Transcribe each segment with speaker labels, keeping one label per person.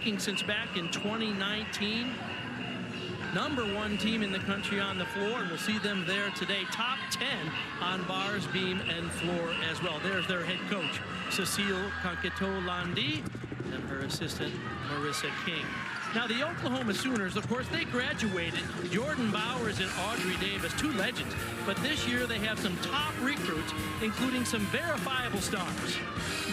Speaker 1: ranking since back in 2019. #1 team in the country on the floor, and we'll see them there today. Top 10 on bars, beam, and floor as well. There's their head coach, Cecile Conqueto-Landi, and her assistant, Marissa King. Now, the Oklahoma Sooners, of course, they graduated Jordan Bowers and Audrey Davis, 2 legends. But this year, they have some top recruits, including some verifiable stars.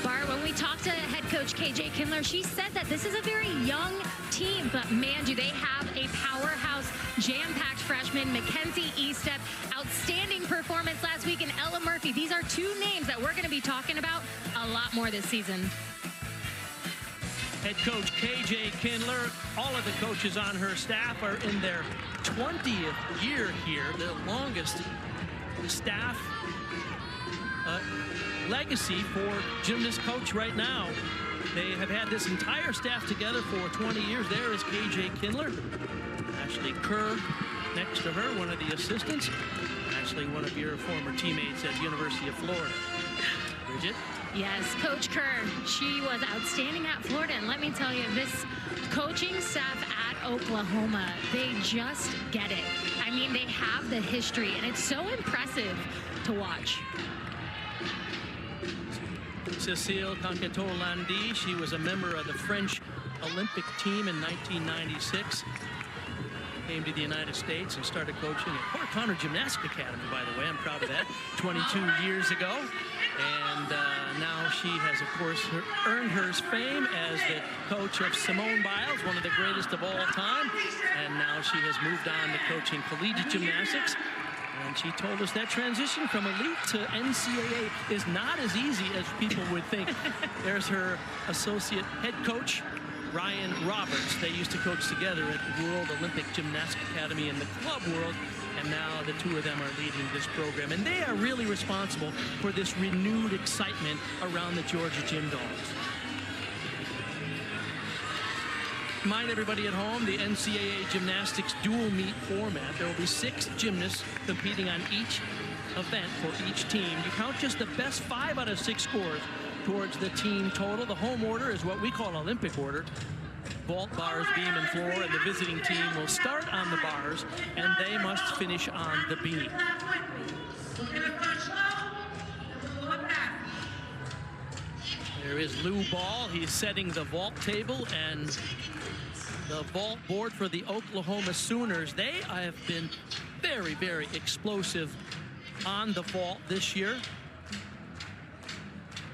Speaker 2: Bart, when we talked to head coach KJ Kindler, she said that this is a very young team, but man, do they have a powerhouse, jam-packed freshman, Mackenzie Estep, outstanding performance last week, and Ella Murphy. These are 2 names that we're going to be talking about a lot more this season.
Speaker 1: Head coach KJ Kindler, all of the coaches on her staff are in their 20th year here, the longest staff legacy for gymnast coach right now. They have had this entire staff together for 20 years. There is KJ Kindler. Ashley Kerr next to her, one of the assistants. Actually, one of your former teammates at University of Florida. Bridget?
Speaker 2: Yes, Coach Kerr, she was outstanding at Florida, and let me tell you, this coaching staff at Oklahoma, they just get it. I mean, they have the history, and it's so impressive to watch.
Speaker 1: Cecile Conqueto-Landi, she was a member of the French Olympic team in 1996. Came to the United States and started coaching at Port Connor Gymnastics Academy, by the way. I'm proud of that. 22 years ago. And now she has, of course, earned her fame as the coach of Simone Biles, one of the greatest of all time. And now she has moved on to coaching collegiate gymnastics. And she told us that transition from elite to NCAA is not as easy as people would think. There's her associate head coach, Ryan Roberts. They used to coach together at World Olympic Gymnastics Academy in the club world, and now the 2 of them are leading this program. And they are really responsible for this renewed excitement around the Georgia Gym Dogs. Remind everybody at home, the NCAA gymnastics dual meet format. There will be 6 gymnasts competing on each event for each team. You count just the best 5 out of 6 scores towards the team total. The home order is what we call Olympic order. Vault, bars, beam, and floor, and the visiting team will start on the bars, and they must finish on the beam. There is Lou Ball. He's setting the vault table, and the vault board for the Oklahoma Sooners. They have been very, very explosive on the vault this year.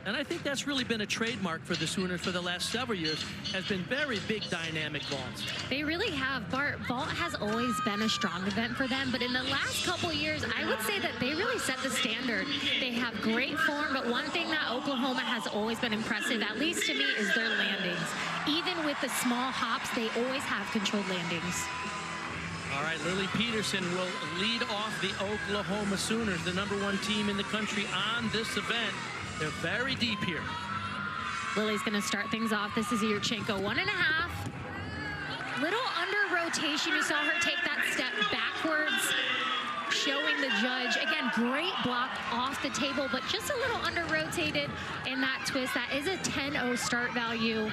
Speaker 1: And I think that's really been a trademark for the Sooners for the last several years, has been very big dynamic vaults.
Speaker 2: They really have. Bart, vault has always been a strong event for them, but in the last couple of years, I would say that they really set the standard. They have great form, but one thing that Oklahoma has always been impressive, at least to me, is their landings. Even with the small hops, they always have controlled landings.
Speaker 1: All right, Lily Peterson will lead off the Oklahoma Sooners, the #1 team in the country on this event. They're very deep here.
Speaker 2: Lily's going to start things off. This is Yurchenko, 1.5. Little under rotation. You saw her take that step backwards, showing the judge. Again, great block off the table, but just a little under rotated in that twist. That is a 10-0 start value.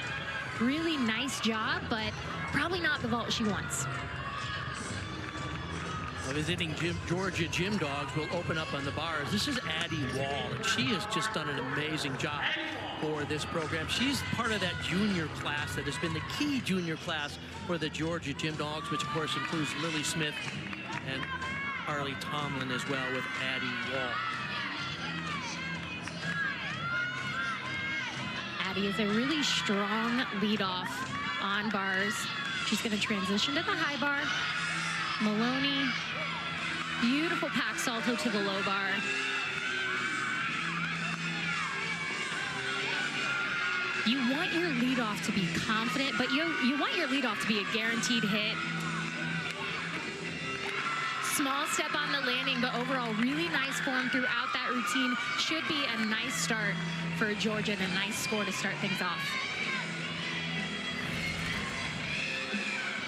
Speaker 2: Really nice job, but probably not the vault she wants.
Speaker 1: Visiting Georgia Gym Dogs will open up on the bars. This is Addie Wall, and she has just done an amazing job for this program. She's part of that junior class that has been the key junior class for the Georgia Gym Dogs, which of course includes Lily Smith and Harley Tomlin as well, with Addie Wall.
Speaker 2: Addie is a really strong leadoff on bars. She's going to transition to the high bar. Maloney, beautiful pack salto to the low bar. You want your leadoff to be confident, but you want your leadoff to be a guaranteed hit. Small step on the landing, but overall really nice form throughout that routine. Should be a nice start for Georgia and a nice score to start things off.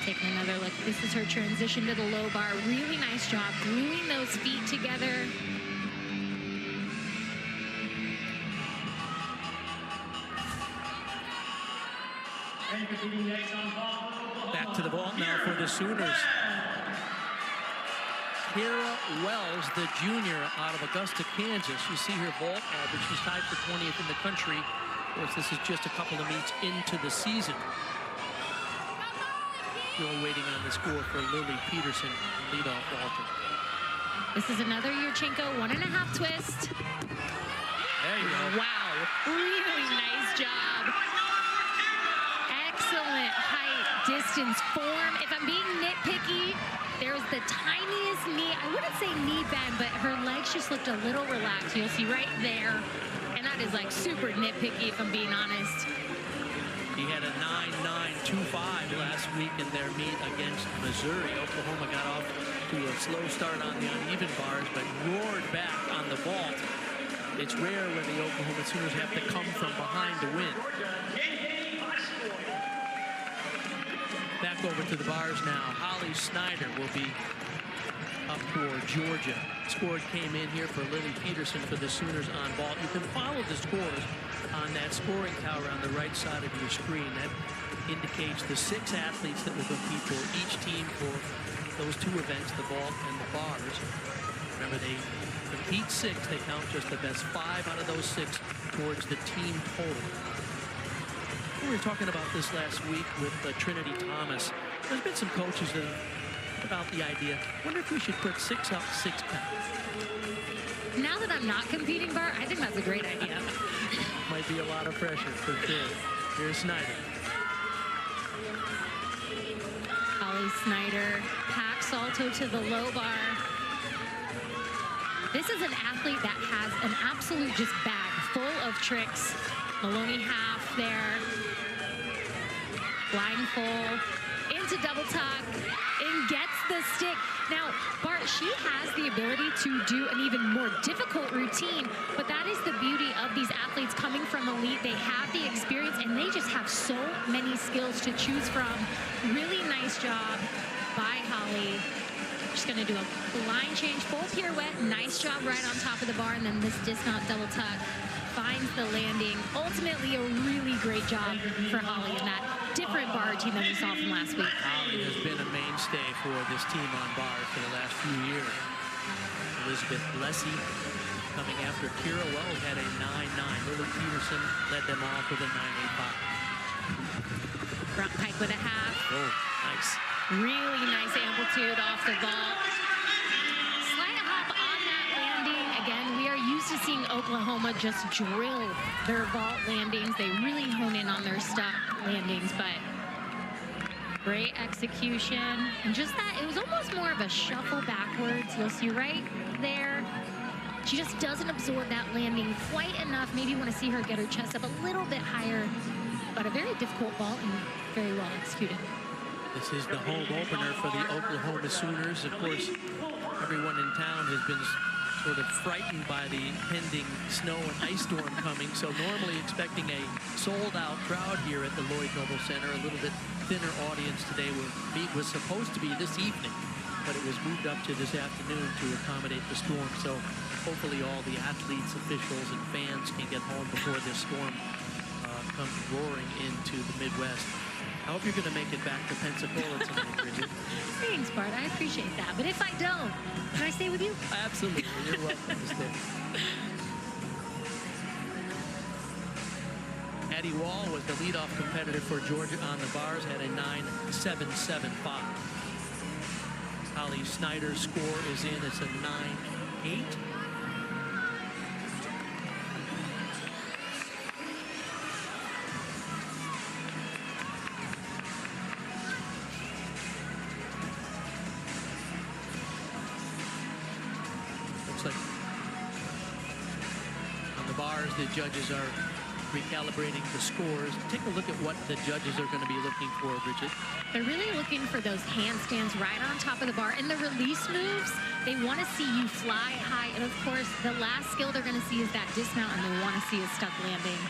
Speaker 2: Taking another look. This is her transition to the low bar. Really nice job gluing those feet together.
Speaker 1: Back to the vault now for the Sooners. Kara Wells, the junior out of Augusta, Kansas. You see her vault but she's tied for 20th in the country. Of course, this is just a couple of meets into the season. Still waiting on the score for Lily Peterson, leadoff vaulter.
Speaker 2: This is another Yurchenko 1.5 twist.
Speaker 1: There you go.
Speaker 2: Wow, really nice job. Excellent height, distance, form. If I'm being nitpicky, there's the tiniest knee, I wouldn't say knee bend, but her legs just looked a little relaxed. You'll see right there. And that is like super nitpicky if I'm being honest.
Speaker 1: He had a 9.925 last week in their meet against Missouri. Oklahoma got off to a slow start on the uneven bars, but roared back on the vault. It's rare when the Oklahoma Sooners have to come from behind to win. Back over to the bars now. Holly Snyder will be up for Georgia. Score came in here for Lily Peterson for the Sooners on vault. You can follow the scores on that scoring tower on the right side of your screen. That indicates the 6 athletes that will compete for each team for those 2 events, the vault and the bars. Remember, they compete 6. They count just the best 5 out of those 6 towards the team total. We were talking about this last week with Trinity Thomas. There's been some coaches that have put out the idea, wonder if we should put 6 up, 6 down.
Speaker 2: Now that I'm not competing, Bart, I think that's a great idea.
Speaker 1: Might be a lot of pressure for sure. Here's Snyder.
Speaker 2: Holly Snyder, pack salto to the low bar. This is an athlete that has an absolute just bag full of tricks. Maloney half there. Blindfold, into double tuck, and gets the stick. Now, Bart, she has the ability to do an even more difficult routine, but that is the beauty of these athletes coming from elite. They have the experience, and they just have so many skills to choose from. Really nice job by Holly. She's gonna do a line change, full pirouette. Nice job right on top of the bar, and then this dismount double tuck finds the landing. Ultimately, a really great job for Holly in that different bar routine that we saw from last week.
Speaker 1: Holly has been a mainstay for this team on bars for the last few years. Elizabeth Blessy coming after Kira Wells had a 9.9. Lily Peterson led them off with a 9.85.
Speaker 2: Front pike with a half.
Speaker 1: Oh, nice.
Speaker 2: Really nice amplitude off the vault. Slight hop on that landing. Again, we are used to seeing Oklahoma just drill their vault landings. They really hone in on their stuck landings, but great execution. And just that, it was almost more of a shuffle backwards. You'll see right there. She just doesn't absorb that landing quite enough. Maybe want to see her get her chest up a little bit higher, but a very difficult vault and very well executed.
Speaker 1: This is the home opener for the Oklahoma Sooners. Of course, everyone in town has been sort of frightened by the pending snow and ice storm coming. So normally expecting a sold-out crowd here at the Lloyd Noble Center. A little bit thinner audience today. Meet was supposed to be this evening, but it was moved up to this afternoon to accommodate the storm. So hopefully all the athletes, officials, and fans can get home before this storm comes roaring into the Midwest. I hope you're going to make it back to Pensacola tonight, Bridget.
Speaker 2: Thanks, Bart. I appreciate that. But if I don't, can I stay with you?
Speaker 1: Absolutely. You're welcome to stay. Addie Wall was the leadoff competitor for Georgia on the bars, had a 9.775. Holly Snyder's score is in. It's a 9.8. The judges are recalibrating the scores. Take a look at what the judges are going to be looking for, Bridget.
Speaker 2: They're really looking for those handstands right on top of the bar. And the release moves, they want to see you fly high. And of course, the last skill they're going to see is that dismount, and they want to see a stuck landing.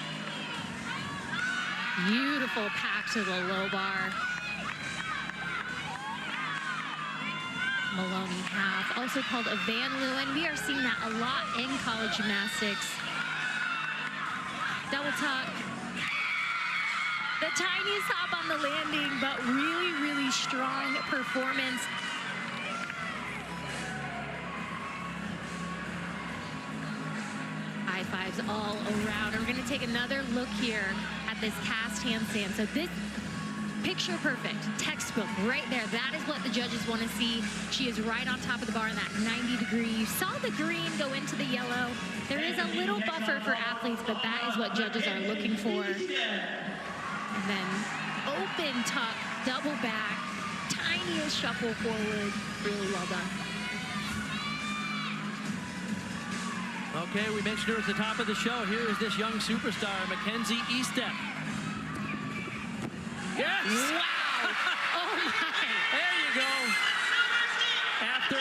Speaker 2: Beautiful pack to the low bar. Maloney half, also called a Van Leeuwen. We are seeing that a lot in college gymnastics. Double tuck. The that tiniest hop on the landing, but really, really strong performance. High fives all around. We're gonna take another look here at this cast handstand. So this picture perfect, textbook right there. That is what the judges want to see. She is right on top of the bar in that 90 degree. You saw the green go into the yellow. There is a little buffer for athletes, but that is what judges are looking for. And then open tuck, double back, tiniest shuffle forward. Really well done.
Speaker 1: Okay, we mentioned her at the top of the show. Here is this young superstar, Mackenzie Estep. Yes!
Speaker 2: Wow! Oh my!
Speaker 1: There you go. After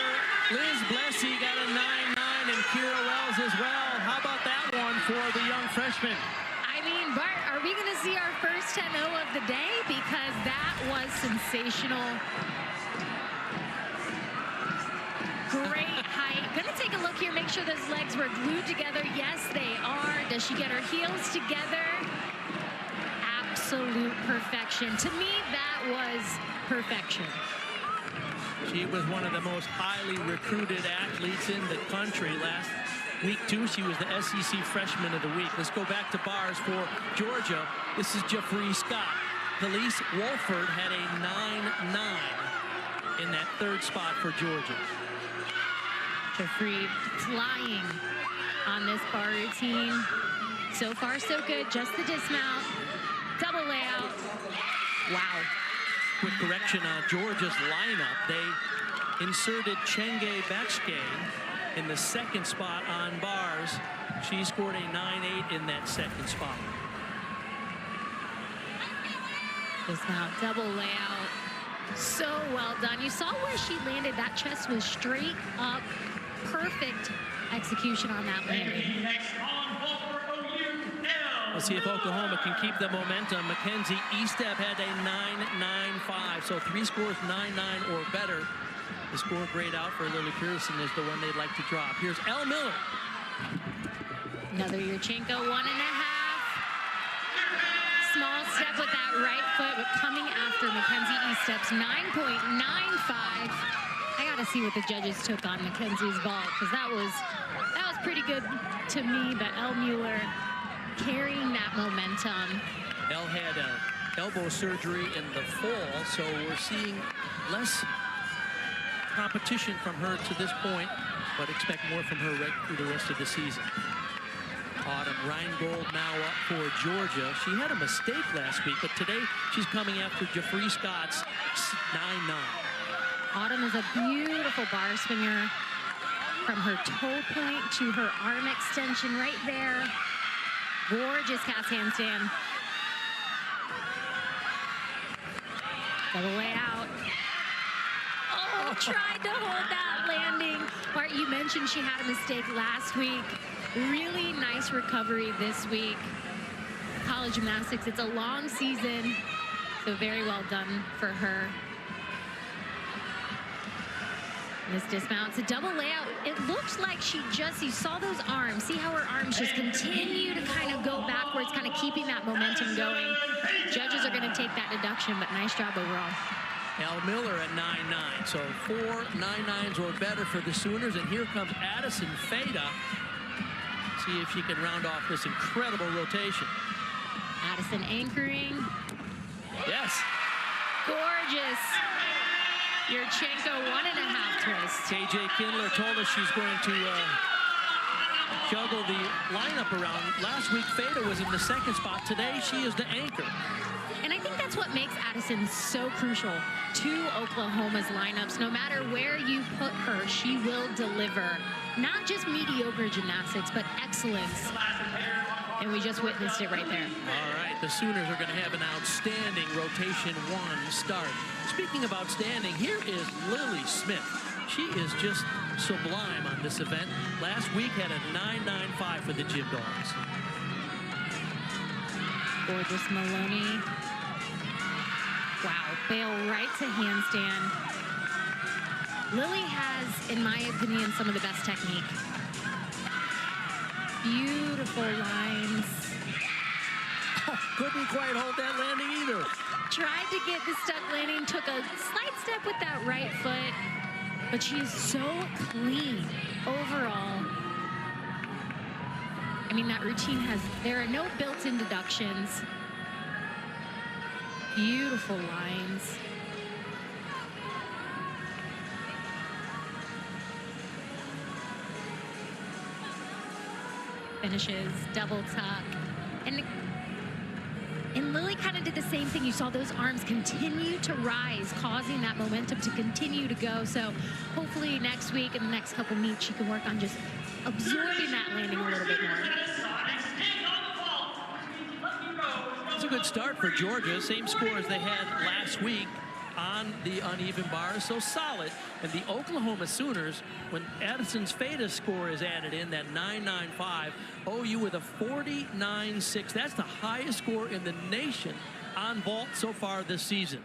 Speaker 1: Liz Blessy got a 9-9 and Kira Wells as well. How about that one for the young freshman?
Speaker 2: I mean, Bart, are we going to see our first 10-0 of the day? Because that was sensational. Great height. Gonna take a look here, make sure those legs were glued together. Yes, they are. Does she get her heels together? Absolute perfection. To me, that was perfection.
Speaker 1: She was one of the most highly recruited athletes in the country last week, too. She was the SEC Freshman of the Week. Let's go back to bars for Georgia. This is Jeffrey Scott. Khalees Wolford had a 9-9 in that third spot for Georgia.
Speaker 2: Jeffrey flying on this bar routine. So far, so good. Just the dismount. Double layout. Wow.
Speaker 1: Quick correction on Georgia's lineup. They inserted Chenge Bechke in the second spot on bars. She scored a 9-8 in that second spot.
Speaker 2: Dismount, double layout. So well done. You saw where she landed. That chest was straight up. Perfect execution on that landing.
Speaker 1: Let's see if Oklahoma can keep the momentum. Mackenzie Estep had a 9-9-5, so 3 scores 9-9 or better. The score grade out for Lily Pearson is the one they'd like to drop. Here's Elle Miller.
Speaker 2: Another Yurchenko 1.5. Small step with that right foot, but coming after Mackenzie Estep's 9.95. I gotta see what the judges took on Mackenzie's ball, because that was pretty good to me, but Elle Mueller carrying that momentum.
Speaker 1: Elle had elbow surgery in the fall, so we're seeing less competition from her to this point, but expect more from her right through the rest of the season. Autumn Rheingold now up for Georgia. She had a mistake last week, but today she's coming after Jeffrey Scott's 9-9.
Speaker 2: Autumn is a beautiful bar swinger from her toe point to her arm extension right there. Gorgeous cast handstand. Double layout. Oh, tried to hold that landing. Bart, you mentioned she had a mistake last week. Really nice recovery this week. College gymnastics, it's a long season, so very well done for her. This dismounts, a double layout. It looks like she just, you saw those arms. See how her arms just continue to kind of go backwards, kind of keeping that momentum going. Judges are going to take that deduction, but nice job overall.
Speaker 1: Elle Miller at 9-9, so 4 9-9s or better for the Sooners. And here comes Addison Feda. See if she can round off this incredible rotation.
Speaker 2: Addison anchoring.
Speaker 1: Yes.
Speaker 2: Gorgeous. Yurchenko 1.5 twist.
Speaker 1: KJ Kindler told us she's going to juggle the lineup around. Last week, Feda was in the second spot. Today, she is the anchor.
Speaker 2: And I think that's what makes Addison so crucial to Oklahoma's lineups. No matter where you put her, she will deliver. Not just mediocre gymnastics, but excellence. And we just witnessed it right there.
Speaker 1: All right, the Sooners are going to have an outstanding rotation 1 start. Speaking of outstanding, here is Lily Smith. She is just sublime on this event. Last week had a 9.95 for the Gym Dogs.
Speaker 2: Gorgeous Maloney. Wow, bail right to handstand. Lily has, in my opinion, some of the best technique. Beautiful lines.
Speaker 1: Couldn't quite hold that landing either.
Speaker 2: Tried to get the stuck landing, took a slight step with that right foot, but she is so clean overall. I mean, that routine there are no built-in deductions. Beautiful lines. Finishes, double tuck. And Lily kind of did the same thing. You saw those arms continue to rise, causing that momentum to continue to go. So hopefully next week and the next couple meets, she can work on just absorbing that landing a little bit more.
Speaker 1: It's a good start for Georgia. Same score as they had last week on the uneven bars, so solid. And the Oklahoma Sooners, when Addison's FATA score is added in, that 9.95, OU with a 49.6. That's the highest score in the nation on vault so far this season.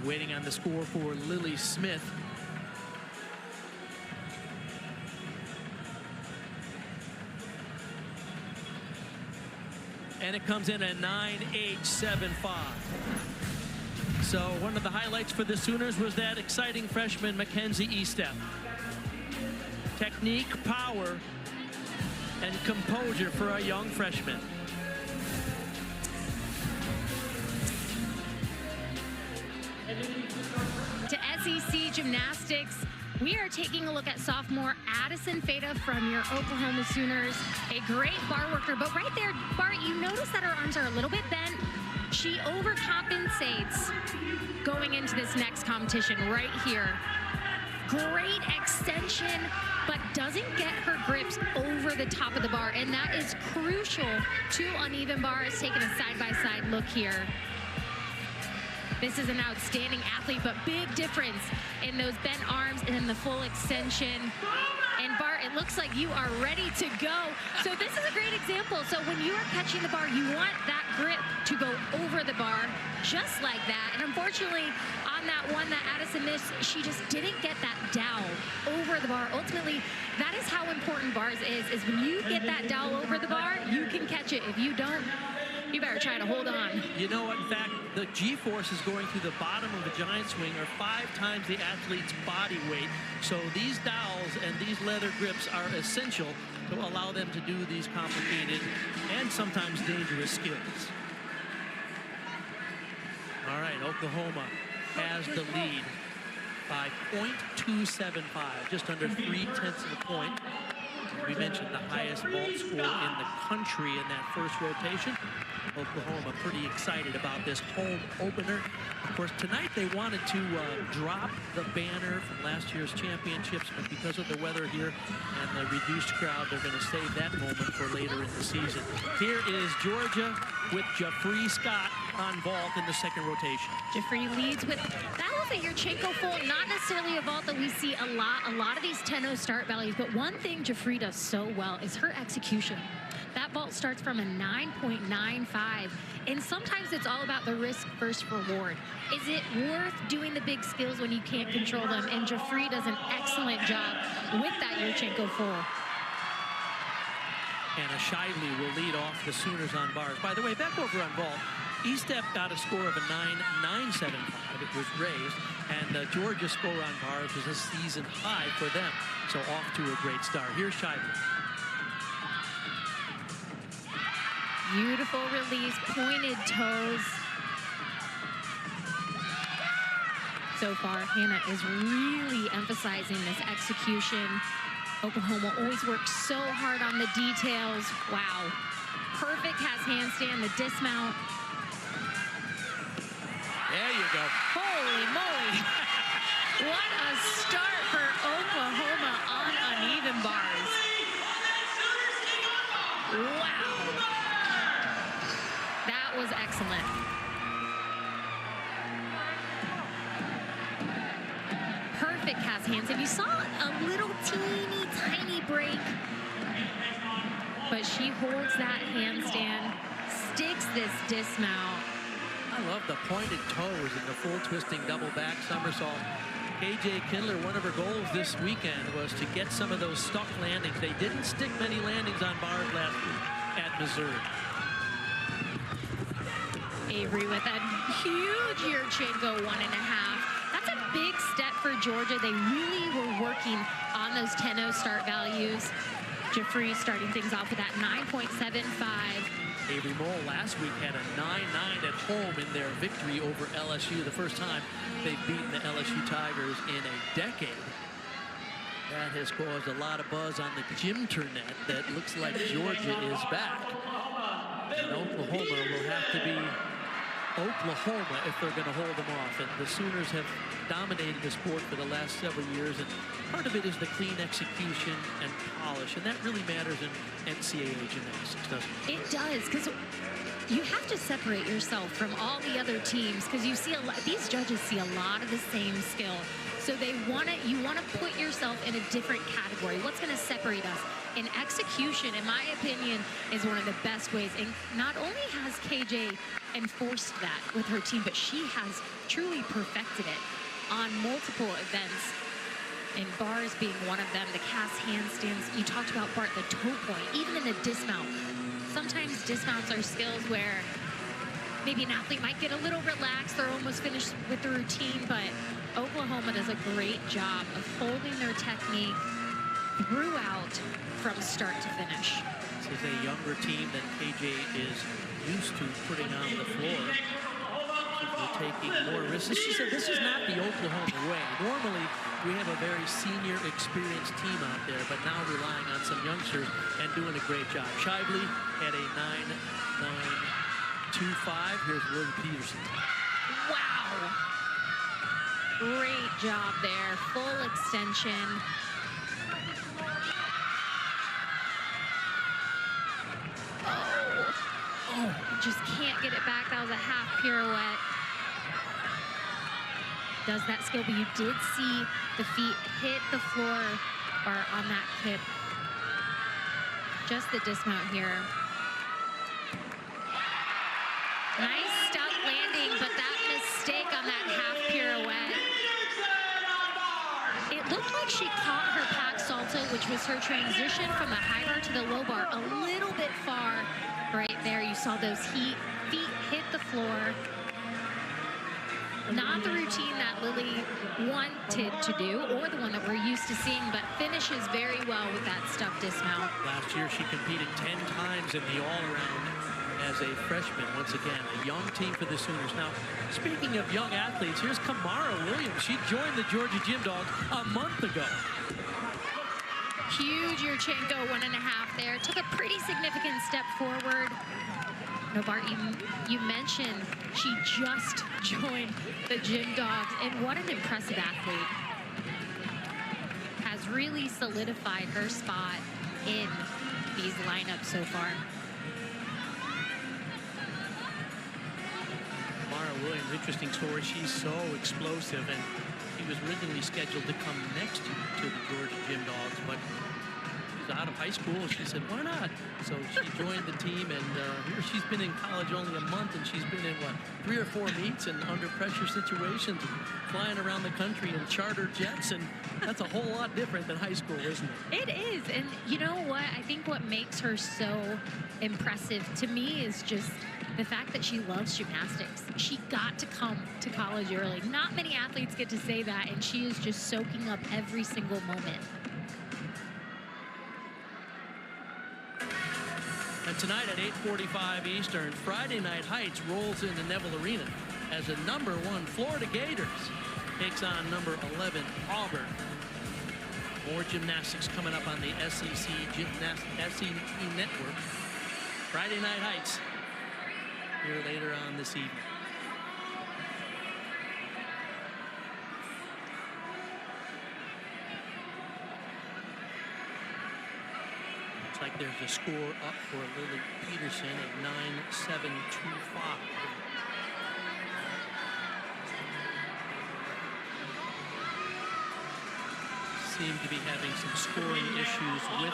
Speaker 1: Waiting on the score for Lily Smith. And it comes in at 9.875. So one of the highlights for the Sooners was that exciting freshman Mackenzie Estep. Technique, power, and composure for a young freshman.
Speaker 2: To SEC Gymnastics, we are taking a look at sophomore Addison FATA from your Oklahoma Sooners. A great bar worker, but right there, Bart, you notice that her arms are a little bit bent. She overcompensates going into this next competition right here. Great extension, but doesn't get her grips over the top of the bar, and that is crucial to uneven bars. Taking a side-by-side look here. This is an outstanding athlete, but big difference in those bent arms and in the full extension. And Bart, it looks like you are ready to go. So this is a great example. So when you are catching the bar, you want that grip to go over the bar, just like that. And unfortunately, on that one that Addison missed, she just didn't get that dowel over the bar. Ultimately, that is how important bars is when you get that dowel over the bar, you can catch it. If you don't, you better try to hold on.
Speaker 1: You know what? In fact, the G-forces going through the bottom of a giant swing are 5 times the athlete's body weight. So these dowels and these leather grips are essential to allow them to do these complicated and sometimes dangerous skills. All right, Oklahoma has the lead by .275, just under 3/10 of a point. We mentioned the highest vault score in the country in that first rotation. Oklahoma pretty excited about this home opener. Of course, tonight they wanted to drop the banner from last year's championships, but because of the weather here and the reduced crowd, they're going to save that moment for later in the season. Here is Georgia with Jeffrey Scott on vault in the second rotation.
Speaker 2: Jeffrey leads with, that was a Yurchenko full, not necessarily a vault that we see a lot of these 10-0 start values, but one thing Jeffrey does so well is her execution. That vault starts from a 9.95, and sometimes it's all about the risk versus reward. Is it worth doing the big skills when you can't control them? And Jeffrey does an excellent job with that Yurchenko full.
Speaker 1: Anna Shively will lead off the Sooners on bars. By the way, back over on vault, Estep got a score of a 9.975. It was raised, and Georgia's score on bars was a season high for them. So off to a great start. Here's Shively.
Speaker 2: Beautiful release, pointed toes. So far, Hannah is really emphasizing this execution. Oklahoma always works so hard on the details. Wow. Perfect has handstand, the dismount.
Speaker 1: There you go.
Speaker 2: Holy moly. What a start for Oklahoma on uneven bars. Wow. That was excellent. Perfect cast hands. And you saw a little teeny tiny break, but she holds that handstand, sticks this dismount.
Speaker 1: I love the pointed toes and the full twisting double back somersault. KJ Kindler, one of her goals this weekend was to get some of those stuck landings. They didn't stick many landings on bars last week at Missouri.
Speaker 2: Avery with a huge Yurchenko 1.5. That's a big step for Georgia. They really were working on those 10-0 start values. Jeffrey starting things off with that 9.75.
Speaker 1: Avery Mole last week had a 9-9 at home in their victory over LSU. The first time they've beaten the LSU Tigers in a decade. That has caused a lot of buzz on the Gymternet that looks like Georgia is back. And Oklahoma will have to be Oklahoma if they're going to hold them off. And the Sooners have dominated the sport for the last several years. And part of it is the clean execution and polish. And that really matters in NCAA gymnastics, doesn't it?
Speaker 2: It does, because you have to separate yourself from all the other teams, because you see a lot, these judges see a lot of the same skill. So you want to put yourself in a different category. What's going to separate us? And execution, in my opinion, is one of the best ways. And not only has KJ enforced that with her team, but she has truly perfected it on multiple events, and bars being one of them. The cast handstands, you talked about, Bart, the toe point, even in the dismount. Sometimes dismounts are skills where maybe an athlete might get a little relaxed, they're almost finished with the routine, but Oklahoma does a great job of holding their technique throughout from start to finish.
Speaker 1: This is a younger team than KJ is used to putting on the floor. We're taking more risks. She said this is not the Oklahoma way. Normally, we have a very senior, experienced team out there, but now relying on some youngsters and doing a great job. Shively had a 9.925. Here's Lily Peterson.
Speaker 2: Wow. Great job there. Full extension. Oh, just can't get it back. That was a half pirouette. Does that skill, but you did see the feet hit the floor or on that kick. Just the dismount here. Nice stuck landing, but that mistake on that half pirouette. It looked like she caught her pack salto, which was her transition from the high bar to the low bar, a little bit far right there. You saw those feet hit the floor. Not the routine that Lily wanted to do, or the one that we're used to seeing, but finishes very well with that stuck dismount.
Speaker 1: Last year, she competed 10 times in the all-around as a freshman. Once again, a young team for the Sooners. Now, speaking of young athletes, here's Kamara Williams. She joined the Georgia Gym Dogs a month ago.
Speaker 2: Huge Yurchenko 1.5 there. Took a pretty significant step forward. No, Bart, you mentioned she just joined the Gym Dogs, and what an impressive athlete. Has really solidified her spot in these lineups so far.
Speaker 1: Mara Williams, interesting story. She's so explosive, and she was originally scheduled to come next year to the Georgia Gym Dogs, but she's out of high school. She said, why not? So she joined the team, and here she's been in college only a month, and she's been in, what, 3 or 4 meets and under pressure situations, and flying around the country in charter jets, and that's a whole lot different than high school, isn't it?
Speaker 2: It is, and you know what? I think what makes her so impressive to me is just the fact that she loves gymnastics. She got to come to college early. Not many athletes get to say that, and she is just soaking up every single moment.
Speaker 1: And tonight at 8:45 Eastern, Friday Night Heights rolls into Neville Arena as the #1 Florida Gators takes on #11 Auburn. More gymnastics coming up on the SEC Network. Friday Night Heights here later on this evening. Like there's a score up for Lily Peterson at 9.725. Seem to be having some scoring issues with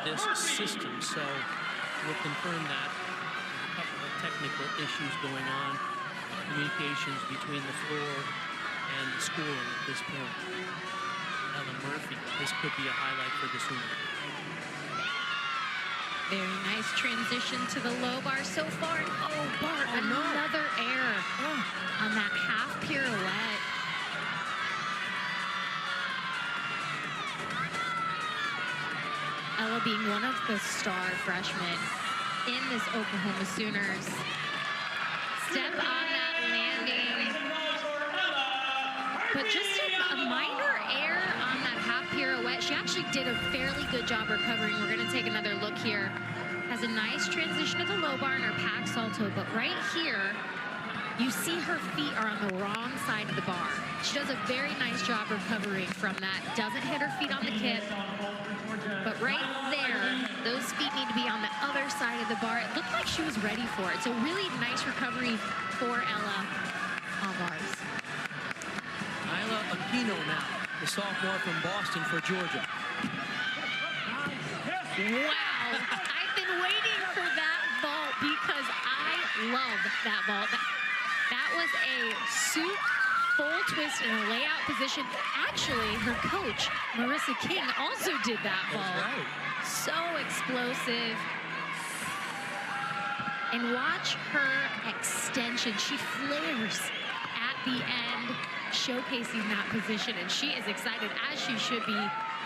Speaker 1: this system, so we'll confirm that. A couple of technical issues going on, communications between the floor and the scoring at this point. Ella Murphy, this could be a highlight for the Sooners.
Speaker 2: Very nice transition to the low bar so far. And oh, Bart, another error on that half pirouette. Ella being one of the star freshmen in this Oklahoma Sooners. Step on that landing. But just a minor error on that half pirouette. She actually did a fairly good job recovering. We're going to take another look here. Has a nice transition to the low bar in her pack salto, but right here, you see her feet are on the wrong side of the bar. She does a very nice job recovering from that. Doesn't hit her feet on the kip, but right there, those feet need to be on the other side of the bar. It looked like she was ready for it. So really nice recovery for Ella on bars.
Speaker 1: Nyla Aquino now, the sophomore from Boston for Georgia.
Speaker 2: Wow, I've been waiting for that vault because I love that vault. That was a suit full twist in a layout position. Actually, her coach, Marissa King, also did that vault.
Speaker 1: That's right.
Speaker 2: So explosive. And watch her extension. She flares at the end, showcasing that position, and she is excited, as she should be.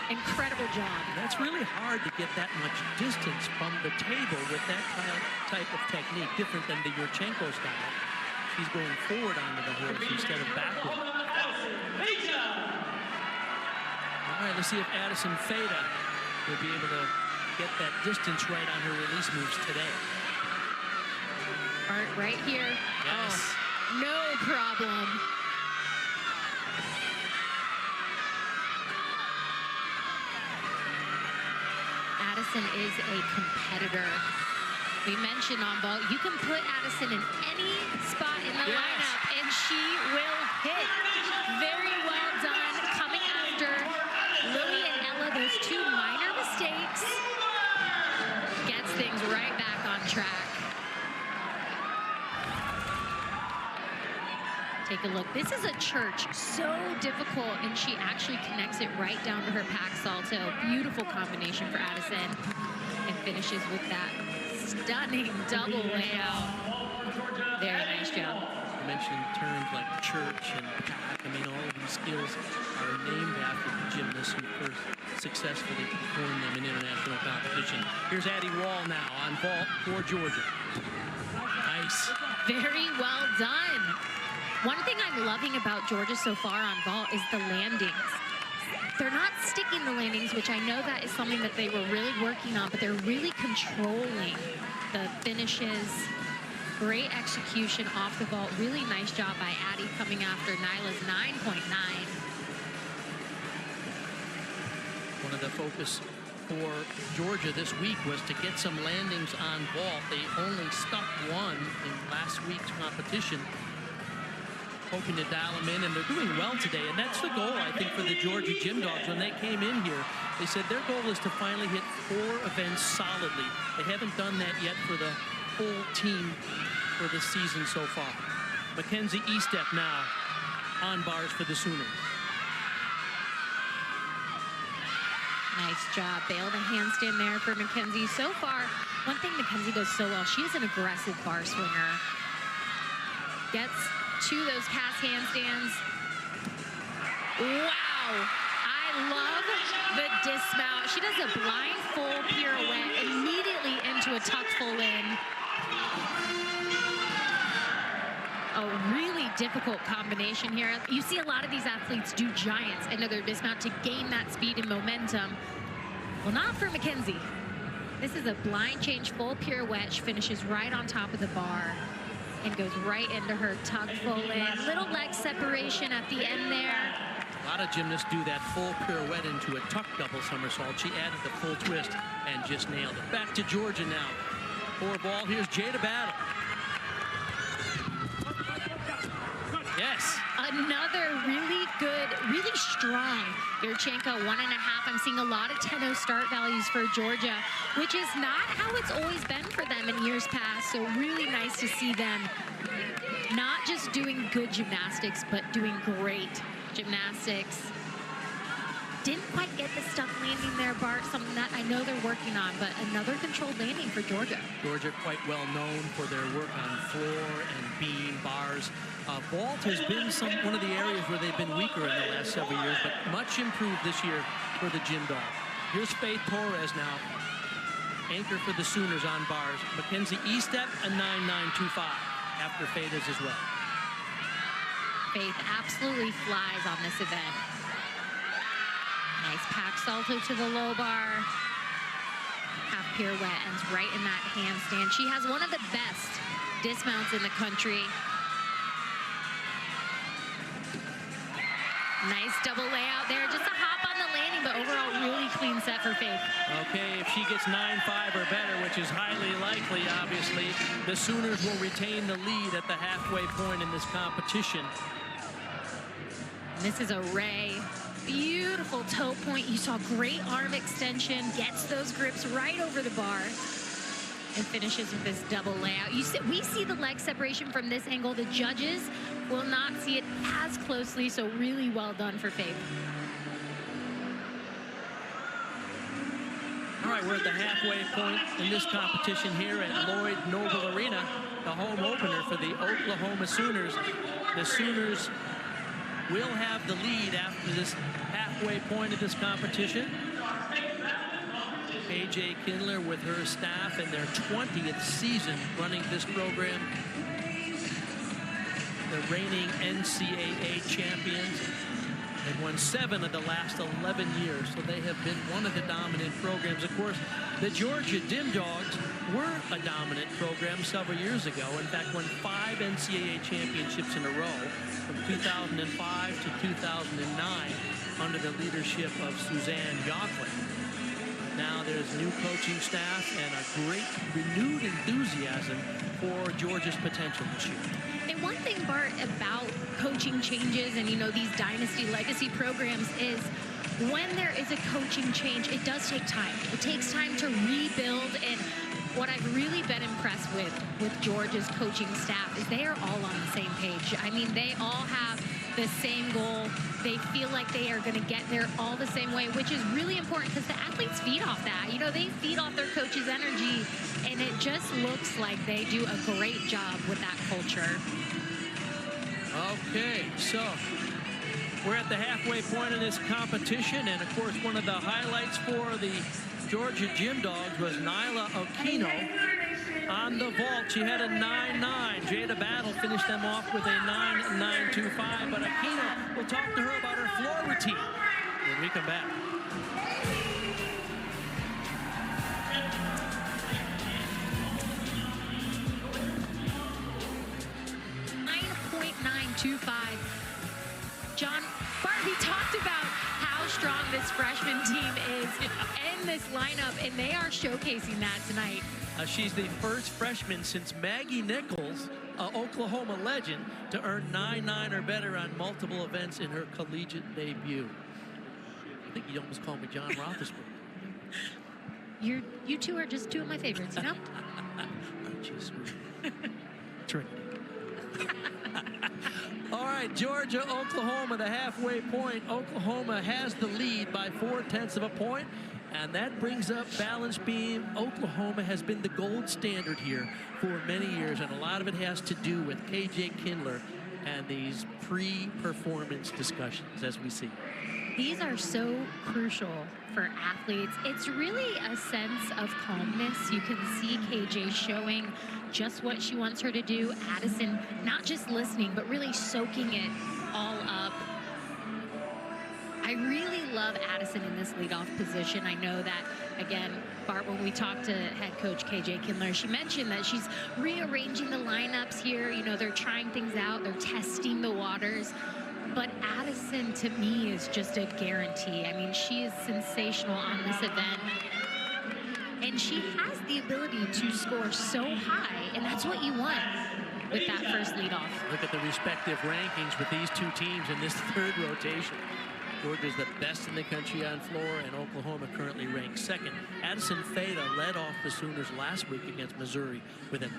Speaker 2: Incredible job.
Speaker 1: That's really hard to get that much distance from the table with that type of technique, different than the Yurchenko style. She's going forward onto the horse instead of backward. All right, let's see if Addison Feda will be able to get that distance right on her release moves today.
Speaker 2: Art right here.
Speaker 1: Yes.
Speaker 2: Oh, no problem. Addison is a competitor. We mentioned on vault, you can put Addison in any spot in the lineup and she will hit. Very well done. Coming after Lily and Ella, those two minor mistakes. Gets things right back on track. Take a look. This is a church, so difficult, and she actually connects it right down to her pack salto. Beautiful combination for Addison, and finishes with that stunning double layout. Very nice job.
Speaker 1: You mentioned terms like church and pack. I mean, all of these skills are named after the gymnasts who first successfully performed them in international competition. Here's Addie Wall now on vault for Georgia. Nice.
Speaker 2: Very well done. One thing I'm loving about Georgia so far on vault is the landings. They're not sticking the landings, which I know that is something that they were really working on, but they're really controlling the finishes. Great execution off the vault. Really nice job by Addie coming after Nyla's 9.9.
Speaker 1: One of the focus for Georgia this week was to get some landings on vault. They only stuck one in last week's competition, hoping to dial them in, and they're doing well today. And that's the goal, I think, for the Georgia Gym Dogs. When they came in here, they said their goal is to finally hit 4 events solidly. They haven't done that yet for the full team for the season so far. Mackenzie Estep now on bars for the Sooners.
Speaker 2: Nice job. Bailed a handstand there for Mackenzie. So far, one thing Mackenzie does so well, she is an aggressive bar swinger. Gets to those cast handstands. Wow, I love the dismount. She does a blind full pirouette immediately into a tuck full in. A really difficult combination here. You see a lot of these athletes do giants, another dismount to gain that speed and momentum. Well, not for Mackenzie. This is a blind change full pirouette. She finishes right on top of the bar and goes right into her tuck full in. Little leg separation at the end there.
Speaker 1: A lot of gymnasts do that full pirouette into a tuck double somersault. She added the full twist and just nailed it. Back to Georgia now. For ball, here's Jada Battle. Yes.
Speaker 2: Another really good, really strong Yurchenko, 1.5. I'm seeing a lot of 10-0 start values for Georgia, which is not how it's always been for them in years past. So really nice to see them not just doing good gymnastics, but doing great gymnastics. Didn't quite get the stuck landing there, Bart, something that I know they're working on, but another controlled landing for Georgia.
Speaker 1: Georgia quite well known for their work on floor and beam, bars. Vault has been one of the areas where they've been weaker in the last several years, but much improved this year for the Gym Dog. Here's Faith Torres now, anchor for the Sooners on bars. Mackenzie Estep, a 9.925 after Faith is as well.
Speaker 2: Faith absolutely flies on this event. Nice pack salto to the low bar. Half pirouette ends right in that handstand. She has one of the best dismounts in the country. Nice double layout there. Just a hop on the landing, but overall really clean set for Faith.
Speaker 1: Okay, if she gets 9.5 or better, which is highly likely, obviously, the Sooners will retain the lead at the halfway point in this competition.
Speaker 2: And this is a Ray. Beautiful toe point. You saw great arm extension, gets those grips right over the bar, and finishes with this double layout. We see the leg separation from this angle. The judges will not see it as closely, so really well done for Faith.
Speaker 1: All right, we're at the halfway point in this competition here at Lloyd Noble Arena, the home opener for the Oklahoma Sooners. The Sooners will have the lead after this halfway point of this competition. KJ Kindler with her staff in their 20th season running this program. The reigning NCAA champions. They've won 7 of the last 11 years, so they have been one of the dominant programs. Of course, the Georgia Dim Dogs were a dominant program several years ago. In fact, won 5 NCAA championships in a row from 2005 to 2009 under the leadership of Suzanne Yockley. Now there's new coaching staff and a great renewed enthusiasm for Georgia's potential this year.
Speaker 2: And one thing, Bart, about coaching changes and, you know, these dynasty legacy programs is when there is a coaching change, it does take time. It takes time to rebuild. And what I've really been impressed with Georgia's coaching staff is they are all on the same page. I mean, they all have the same goal. They feel like they are going to get there all the same way, which is really important because the athletes feed off that. You know, they feed off their coach's energy, and it just looks like they do a great job with that culture.
Speaker 1: Okay, so we're at the halfway point of this competition, and of course one of the highlights for the Georgia Gym Dogs was Nyla Aquino on the vault. She had a 9.9. Jada Battle finished them off with a 9.925, but Aquino, we'll talk to her about her floor routine when we come back.
Speaker 2: 9.925. John, Bart, we talked about how strong this freshman team is in this lineup, and they are showcasing that tonight.
Speaker 1: She's the first freshman since Maggie Nichols, Oklahoma legend, to earn 9.9 or better on multiple events in her collegiate debut. I think you almost called me John Roethlisberger.
Speaker 2: You two are just two of my favorites, you know?
Speaker 1: Aren't you sweet? Trinity. All right, Georgia, Oklahoma, the halfway point. Oklahoma has the lead by 0.4 of a point. And that brings up balance beam. Oklahoma has been the gold standard here for many years, and a lot of it has to do with KJ Kindler and these pre-performance discussions, as we see.
Speaker 2: These are so crucial for athletes. It's really a sense of calmness. You can see KJ showing just what she wants her to do. Addison not just listening, but really soaking it all up. I really love Addison in this leadoff position. I know that, again, Bart, when we talked to head coach KJ Kindler, she mentioned that she's rearranging the lineups here. You know, they're trying things out. They're testing the waters. But Addison, to me, is just a guarantee. I mean, she is sensational on this event. And she has the ability to score so high, and that's what you want. with that first leadoff.
Speaker 1: Look at the respective rankings with these two teams in this third rotation. Georgia's the best in the country on floor, and Oklahoma currently ranked second. Addison Feda led off the Sooners last week against Missouri with a 9-9.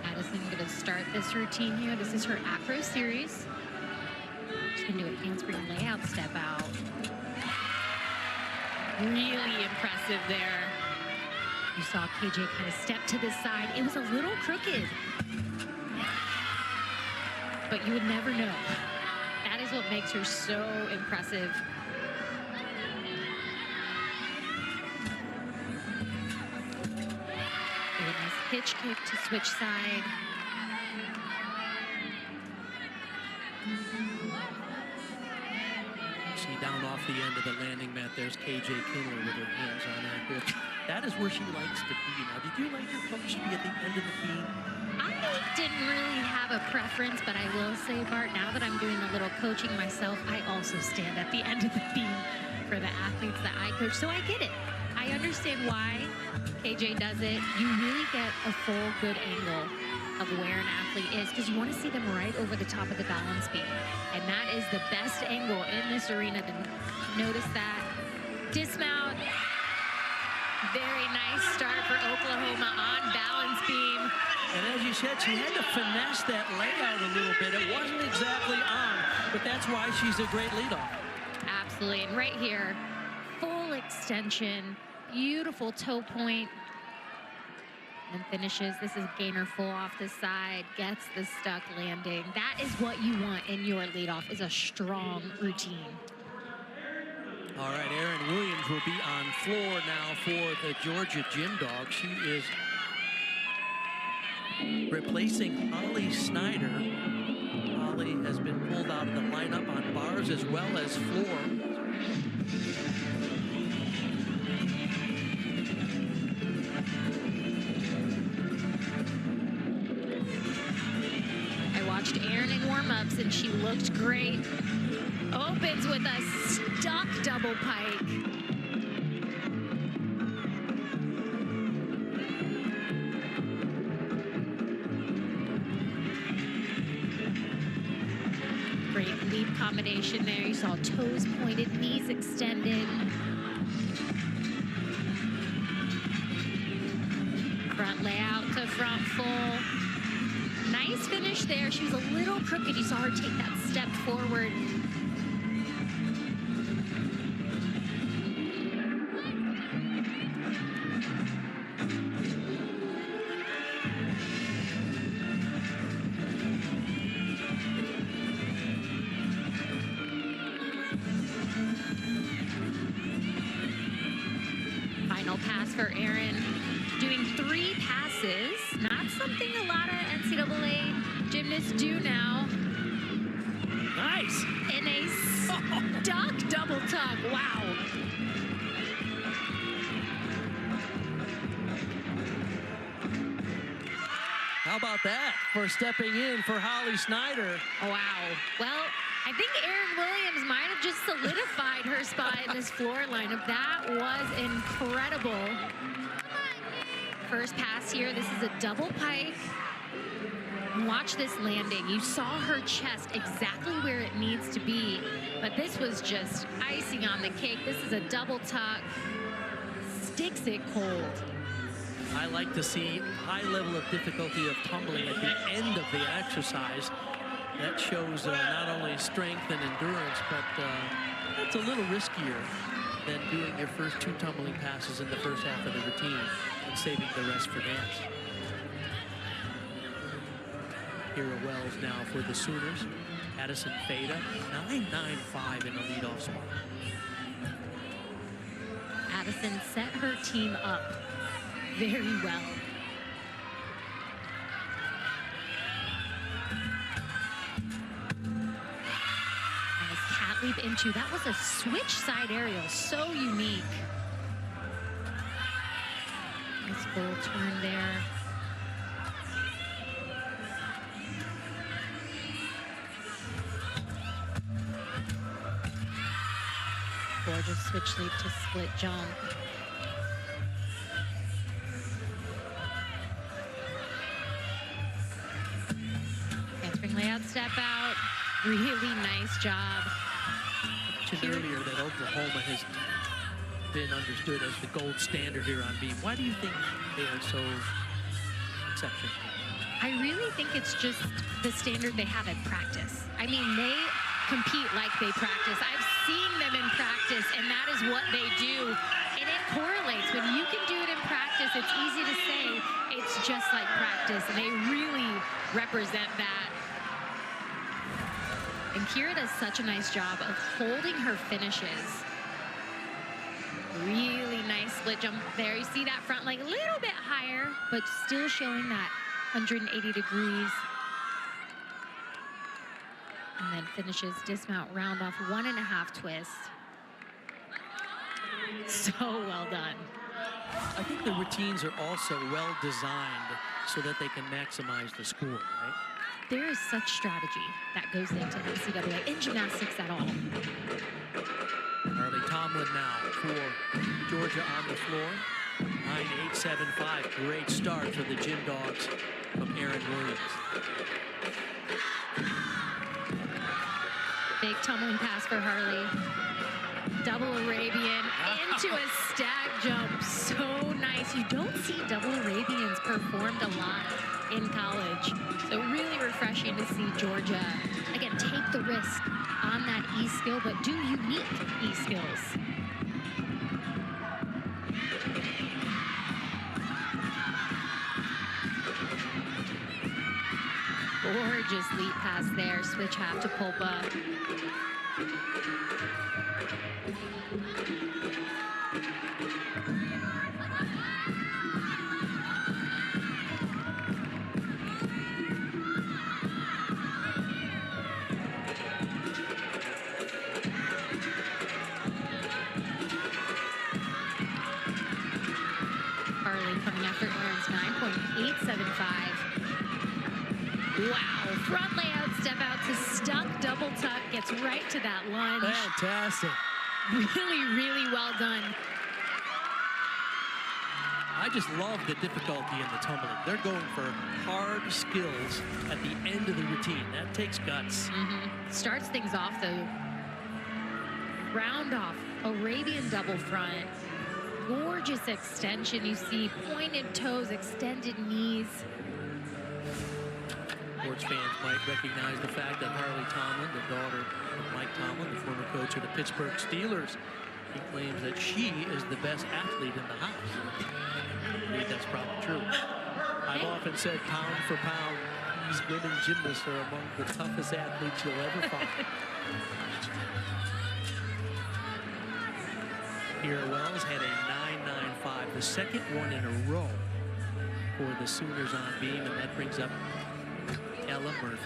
Speaker 2: Addison going to start this routine here. This is her acro series. She's going to do a handspring layout step out. Really impressive there. You saw KJ kind of step to the side. It was a little crooked, but you would never know. That is what makes her so impressive. A nice hitch kick to switch side.
Speaker 1: See down off the end of the landing mat, there's KJ Kindler with her hands on her hips. That is where she likes to be. Now, did you like your coach to be at the end of the beam?
Speaker 2: I didn't really have a preference, but I will say, Bart, now that I'm doing a little coaching myself, I also stand at the end of the beam for the athletes that I coach, so I get it. I understand why KJ does it. You really get a full good angle of where an athlete is, because you want to see them right over the top of the balance beam. And that is the best angle in this arena. Notice that. Dismount. Very nice start for Oklahoma on balance beam.
Speaker 1: And as you said, she had to finesse that layout a little bit. It wasn't exactly on, but that's why she's a great leadoff.
Speaker 2: Absolutely, and right here, full extension, beautiful toe point, and finishes. This is gainer full off the side, gets the stuck landing. That is what you want in your leadoff, is a strong routine.
Speaker 1: All right, Erin Williams will be on floor now for the Georgia Gymdogs. She is replacing Holly Snyder. Holly has been pulled out of the lineup on bars as well as floor.
Speaker 2: I watched Erin in warm-ups and she looked great. Opens with a stuck double pike. Great leap combination there. You saw toes pointed, knees extended. Front layout to front full. Nice finish there. She was a little crooked. You saw her take that step forward. Final pass for Erin. Doing 3 passes. Not something a lot of NCAA gymnasts do now.
Speaker 1: Nice.
Speaker 2: In a stuck double tuck. Wow.
Speaker 1: How about that for stepping in for Holly Snyder?
Speaker 2: Wow. Well, I think Erin Williams might have just solidified her spot in this floor lineup. That was incredible. First pass here. This is a double pike. Watch this landing. You saw her chest exactly where it needs to be, but this was just icing on the cake. This is a double tuck. Sticks it cold.
Speaker 1: I like to see high level of difficulty of tumbling at the end of the exercise. That shows not only strength and endurance, but that's a little riskier than doing your first 2 tumbling passes in the first half of the routine and saving the rest for dance. Kira Wells now for the Sooners. Addison Feda, 9.95 in the leadoff spot.
Speaker 2: Addison set her team up very well. Nice cat leap into. That was a switch side aerial, so unique. Nice full turn there. Gorgeous switch leap to split jump. Handspring layout step out. Really nice job.
Speaker 1: I mentioned earlier that Oklahoma has been understood as the gold standard here on beam. Why do you think they are so exceptional?
Speaker 2: I really think it's just the standard they have in practice. I mean, they compete like they practice. I've seen them in practice, and that is what they do. And it correlates. When you can do it in practice, it's easy to say it's just like practice, and they really represent that. And Kira does such a nice job of holding her finishes. Really nice split jump there. You see that front leg a little bit higher, but still showing that 180 degrees. And then finishes dismount round off 1.5 twist. So well done.
Speaker 1: I think the routines are also well designed so that they can maximize the score, right?
Speaker 2: There is such strategy that goes into NCAA in gymnastics at all.
Speaker 1: Harley Tomlin now for Georgia on the floor. 9.875. Great start for the Gym Dogs from Aaron Williams.
Speaker 2: Big tumbling pass for Harley. Double Arabian into a stag jump. So nice. You don't see double Arabians performed a lot in college. So really refreshing to see Georgia, again, take the risk on that E-skill, but do unique E-skills. Gorgeous leap pass there. Switch half to Pulpa. Harley coming after Aaron's 9.875. Wow, front layout step out to stuck double tuck, gets right to that lunge.
Speaker 1: Fantastic.
Speaker 2: Really, really well done.
Speaker 1: I just love the difficulty in the tumbling. They're going for hard skills at the end of the routine. That takes guts.
Speaker 2: Starts things off though. Round off, Arabian double front. Gorgeous extension. You see pointed toes, extended knees.
Speaker 1: Sports fans might recognize the fact that Harley Tomlin, the daughter of Mike Tomlin, the former coach of the Pittsburgh Steelers, he claims that she is the best athlete in the house. I believe that's probably true. I've often said pound for pound, these women gymnasts are among the toughest athletes you'll ever find. Kira Wells had a 9.95, the second one in a row for the Sooners on beam, and that brings up Ella Murphy.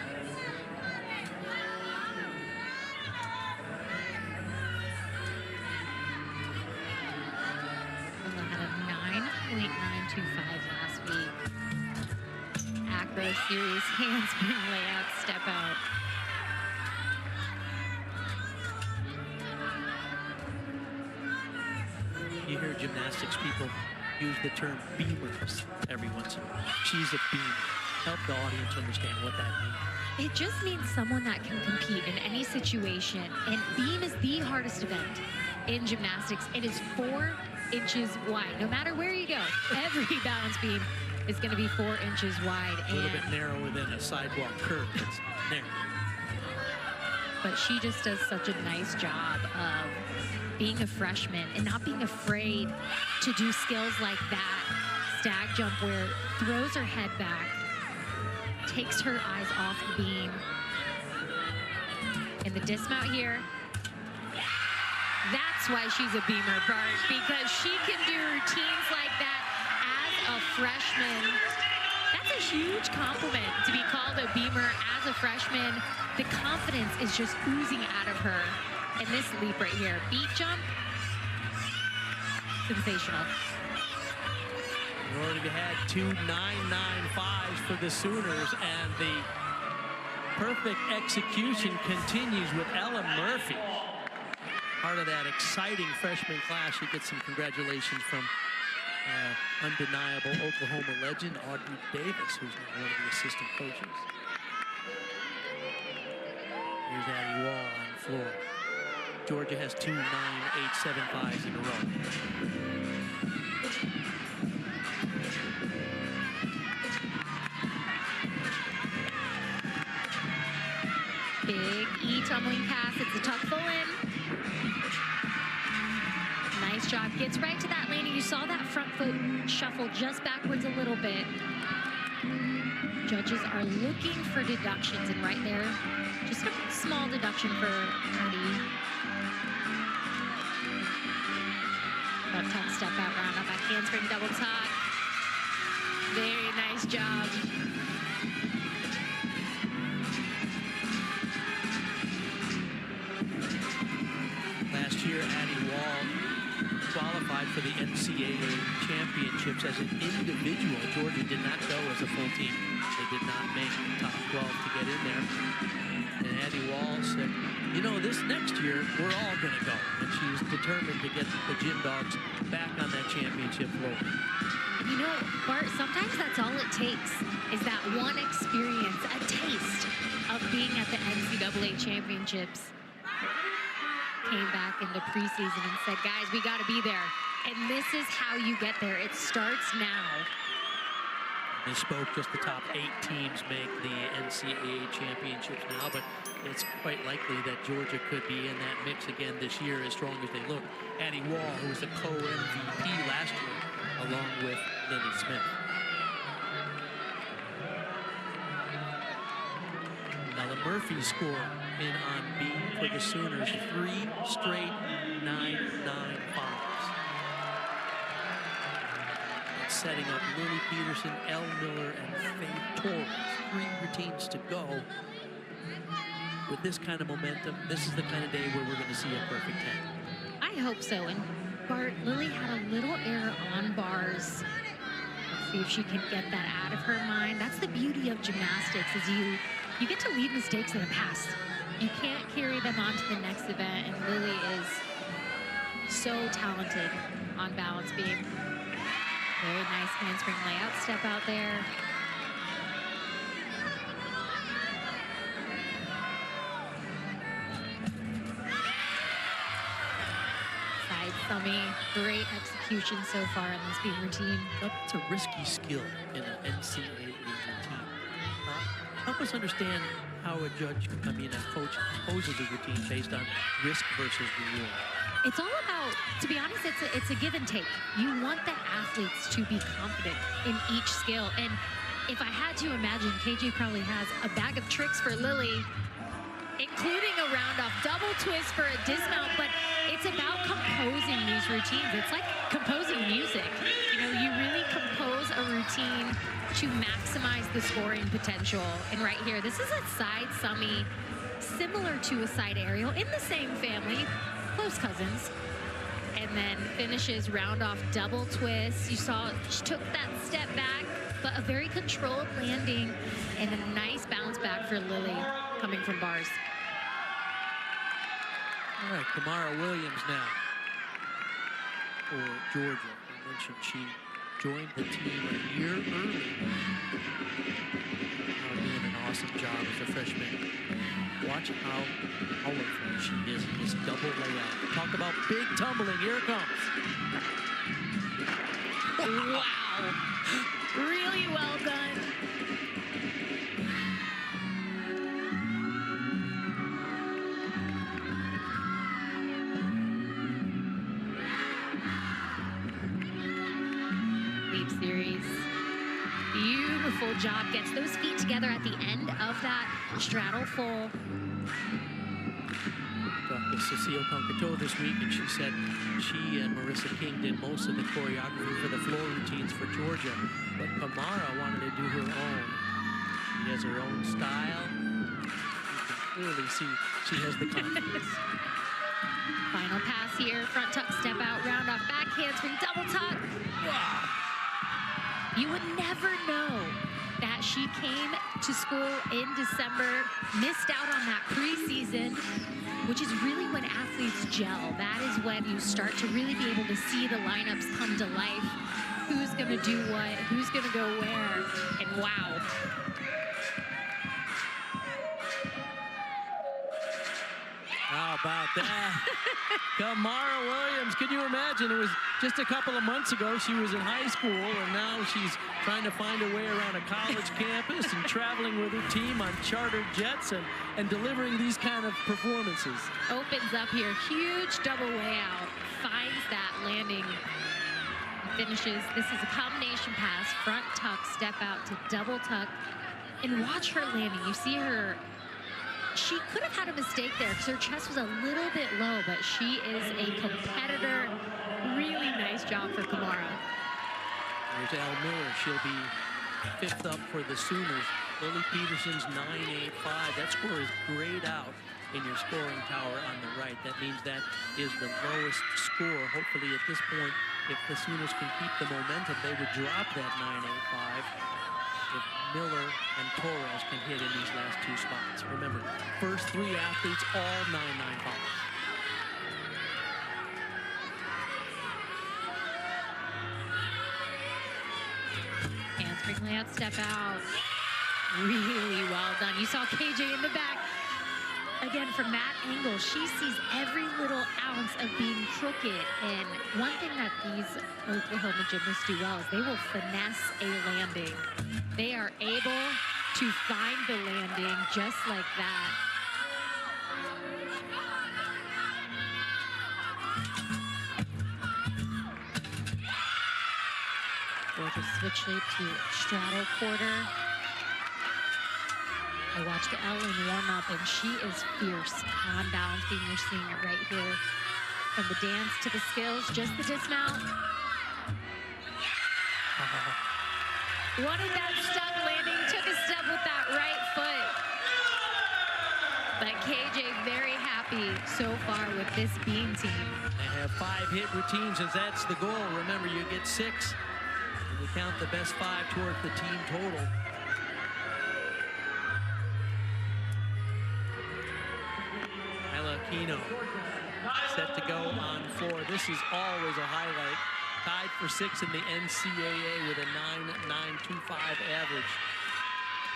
Speaker 2: Ella had a 9.925 last week. Acro series handspring layout step out.
Speaker 1: You hear gymnastics people use the term beamers every once in a while. She's a beamer. Help the audience understand what that means.
Speaker 2: It just means someone that can compete in any situation. And beam is the hardest event in gymnastics. It is 4 inches wide. No matter where you go, every balance beam is going to be 4 inches wide.
Speaker 1: A little bit narrower than a sidewalk curve. It's narrow.
Speaker 2: But she just does such a nice job of being a freshman and not being afraid to do skills like that. Stag jump where throws her head back, takes her eyes off the beam. And the dismount here, that's why she's a beamer, Bart, because she can do routines like that as a freshman. That's a huge compliment to be called a beamer as a freshman. The confidence is just oozing out of her. And this leap right here, beat jump, sensational.
Speaker 1: We already had 2 9.95s for the Sooners, and the perfect execution continues with Ella Murphy. part of that exciting freshman class. She gets some congratulations from undeniable Oklahoma legend Audrey Davis, who's now one of the assistant coaches. Here's Addie Wall on the floor. Georgia has 2 9-8-7-5s in a row.
Speaker 2: Big E tumbling pass. It's a tuck full in. Nice job. Gets right to that landing. You saw that front foot shuffle just backwards a little bit. Judges are looking for deductions, and right there, just a small deduction for Addie. Front tuck, step out, round up, back handspring, double tuck. Very nice job.
Speaker 1: Last year, Addie Wall qualified for the NCAA championships as an individual. Georgia did not go as a full team. They did not make the top 12 to get in there. And Addie Wall said, you know, this next year, we're all going to go. And she's determined to get the Gym Dogs back on that championship floor.
Speaker 2: And you know, Bart, sometimes that's all it takes is that one experience, a taste of being at the NCAA championships. Came back into preseason and said, guys, we got to be there. And this is how you get there. It starts now.
Speaker 1: They spoke just the top 8 teams make the NCAA championships now, but it's quite likely that Georgia could be in that mix again this year as strong as they look. Addie Wall, who was the co-MVP last year, along with Lily Smith. Now the Murphy score in on B for the Sooners, 3 straight 9-9-5s. It's setting up Lily Peterson, Elle Miller, and Faye Torres. 3 routines to go. With this kind of momentum, this is the kind of day where we're going to see a perfect 10.
Speaker 2: I hope so. And Bart, Lily had a little error on bars. Let's see if she can get that out of her mind. That's the beauty of gymnastics, is you get to leave mistakes in the past. You can't carry them on to the next event, and Lily is so talented on balance beam. Very nice handspring layout step out there. Side summy, great execution so far in this beam routine.
Speaker 1: It's a risky skill in an NCAA routine. Help us understand how a coach poses a routine based on risk versus reward.
Speaker 2: It's all about, to be honest, it's a give and take. You want the athletes to be confident in each skill. And if I had to imagine, KJ probably has a bag of tricks for Lily, including a round-off double twist for a dismount, but it's about composing these routines. It's like composing music. You know, you really compose a routine to maximize the scoring potential. And right here, this is a side summy, similar to a side aerial, in the same family, close cousins. And then finishes round-off double twist. You saw she took that step back, but a very controlled landing and a nice bounce back for Lily coming from bars.
Speaker 1: All right, Kamara Williams now for Georgia. I mentioned she joined the team a year early. Now doing an awesome job as a freshman. Watch how powerful she is in this double layout. Talk about big tumbling. Here it comes.
Speaker 2: Wow. Really well done. Leap series. Beautiful job. Gets those feet together at the end of that straddle full.
Speaker 1: Talked to Cecile Concateau this week, and she said she and Marissa King did most of the choreography for the floor routines for Georgia, but Kamara wanted to do her own. She has her own style. You can clearly see she has the confidence.
Speaker 2: Final pass here, front tuck, step out, round off, back handspring, double tuck.
Speaker 1: Wow.
Speaker 2: You would never know that she came to school in December, missed out on that preseason, which is really when athletes gel. That is when you start to really be able to see the lineups come to life. Who's gonna do what, who's gonna go where, and wow.
Speaker 1: How about that? Kamara Williams, can you imagine? It was just a couple of months ago she was in high school, and now she's trying to find her way around a college campus and traveling with her team on chartered jets and delivering these kind of performances.
Speaker 2: Opens up here, huge double layout, finds that landing, finishes. This is a combination pass, front tuck, step out to double tuck, and watch her landing. You see her. She could have had a mistake there because her chest was a little bit low, but she is a competitor. Really nice job for Kamara.
Speaker 1: There's Elle Miller. She'll be fifth up for the Sooners. Lily Peterson's 9.85. That score is grayed out in your scoring tower on the right. That means that is the lowest score. Hopefully at this point, if the Sooners can keep the momentum, they would drop that 9.85. If Miller and Torres can hit in these last two spots. Remember, first three athletes, all 9.95s.
Speaker 2: Handspring layout, step out. Really well done. You saw KJ in the back. Again, from that angle, she sees every little ounce of being crooked. And one thing that these Oklahoma gymnasts do well is they will finesse a landing. They are able to find the landing just like that. Gorgeous switch shape to straddle quarter. I watched Ellen warm up, and she is fierce on balance beam. You're seeing it right here. From the dance to the skills, just the dismount. Wanted that stuck landing, took a step with that right foot. But KJ very happy so far with this beam team.
Speaker 1: They have 5 hit routines, and that's the goal. Remember, you get 6, and you count the best 5 toward the team total. Kino set to go on floor. This is always a highlight. Tied for 6 in the NCAA with a 9.925 average.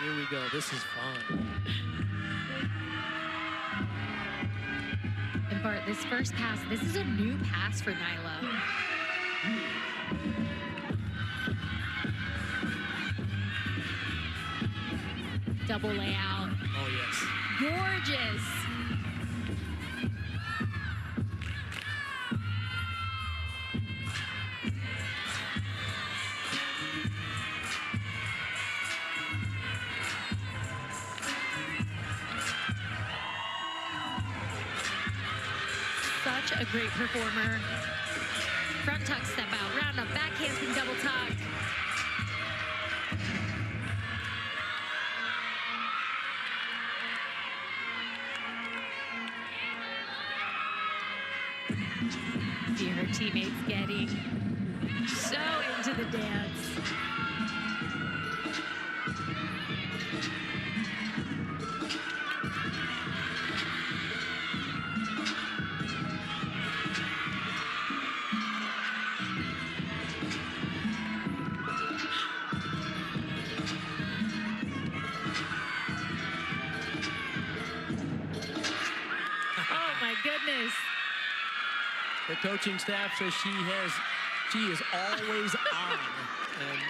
Speaker 1: Here we go. This is fun.
Speaker 2: And Bart, this first pass, this is a new pass for Nyla. Double layout.
Speaker 1: Oh, yes.
Speaker 2: Gorgeous. Such a great performer. Front tuck, step out, round up, back handspring, double tuck. See her teammates getting so into the dance. Goodness.
Speaker 1: The coaching staff says she is always on, and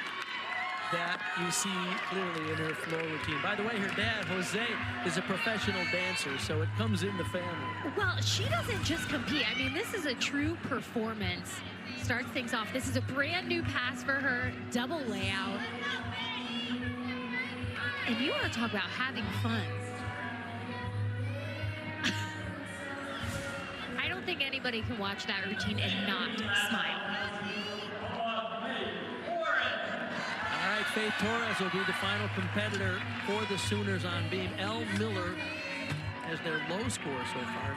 Speaker 1: that you see clearly in her floor routine. By the way, her dad, Jose, is a professional dancer, so it comes in the family.
Speaker 2: Well, she doesn't just compete. I mean, this is a true performance. Starts things off. This is a brand new pass for her, double layout. And you want to talk about having fun. I don't think anybody can watch that routine and not smile.
Speaker 1: All right, Faith Torres will be the final competitor for the Sooners on beam. Elle Miller has their low score so far,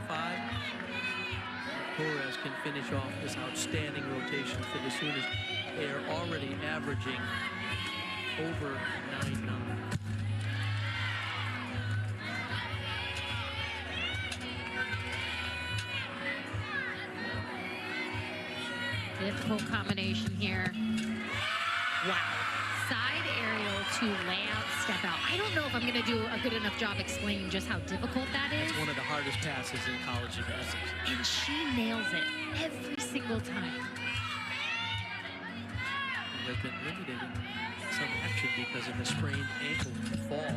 Speaker 1: 9.825. Torres can finish off this outstanding rotation for the Sooners. They are already averaging over 9.9.
Speaker 2: difficult combination here. Wow. Side aerial to layout step out. I don't know if I'm going to do a good enough job explaining just how difficult that is.
Speaker 1: It's one of the hardest passes in college gymnastics.
Speaker 2: And she nails it every single time.
Speaker 1: Has been limited in some action because of the sprained ankle fall.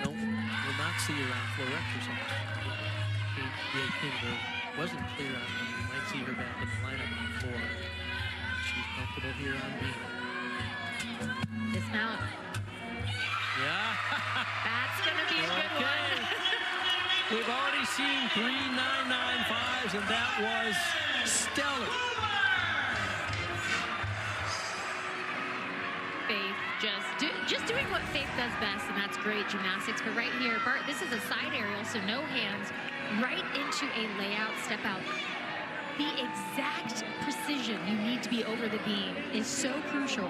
Speaker 1: No, will not see her on floor exercise. Kate Kinder wasn't clear on when we might see her back in the lineup on the floor. She's comfortable here on beam.
Speaker 2: Dismount.
Speaker 1: Yeah.
Speaker 2: That's gonna be a good one.
Speaker 1: We've already seen 3 995s, and that was stellar.
Speaker 2: Faith just doing what Faith does best, and that's great gymnastics. But right here, Bart, this is a side aerial, so no hands, right into a layout step out. The exact precision you need to be over the beam is so crucial.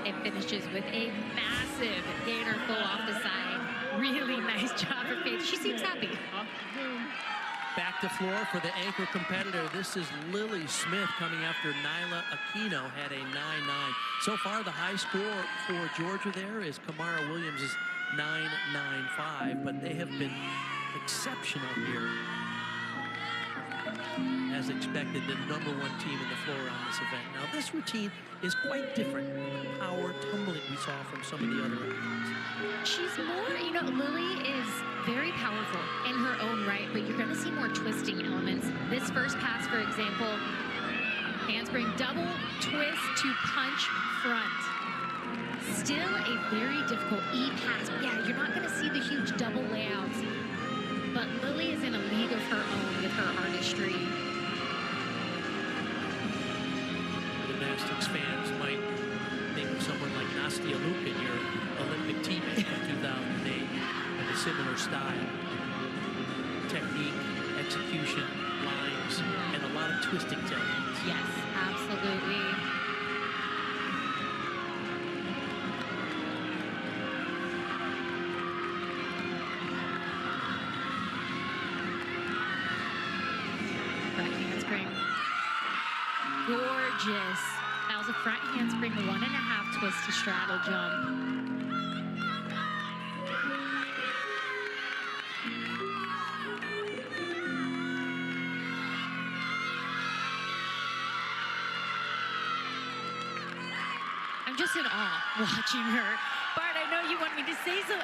Speaker 2: It finishes with a massive gainer full off the side. Really nice job for Faith. She seems happy.
Speaker 1: Back to floor for the anchor competitor. This is Lily Smith coming after Nyla Aquino had a 9-9. So far, the high score for Georgia there is Kamara Williams' 9.95, but they have been exceptional here. As expected, the #1 team in the floor on this event. Now, this routine is quite different from the power tumbling we saw from some of the other athletes.
Speaker 2: She's more, Lily is very powerful in her own right, but you're going to see more twisting elements. This first pass, for example, handspring double twist to punch front. Still a very difficult E pass. Yeah, you're not going to see the huge double layouts, but Lily is in a league of her own with her artistry.
Speaker 1: Gymnastics fans might think of someone like Nastia Lukin, your Olympic teammate from 2008, with a similar style. Technique, execution, lines, and a lot of twisting techniques.
Speaker 2: Yes, absolutely. Front handspring. Gorgeous. That was a front handspring 1.5 twist to straddle jump. I'm just in awe watching her. Bart, I know you want me to say so.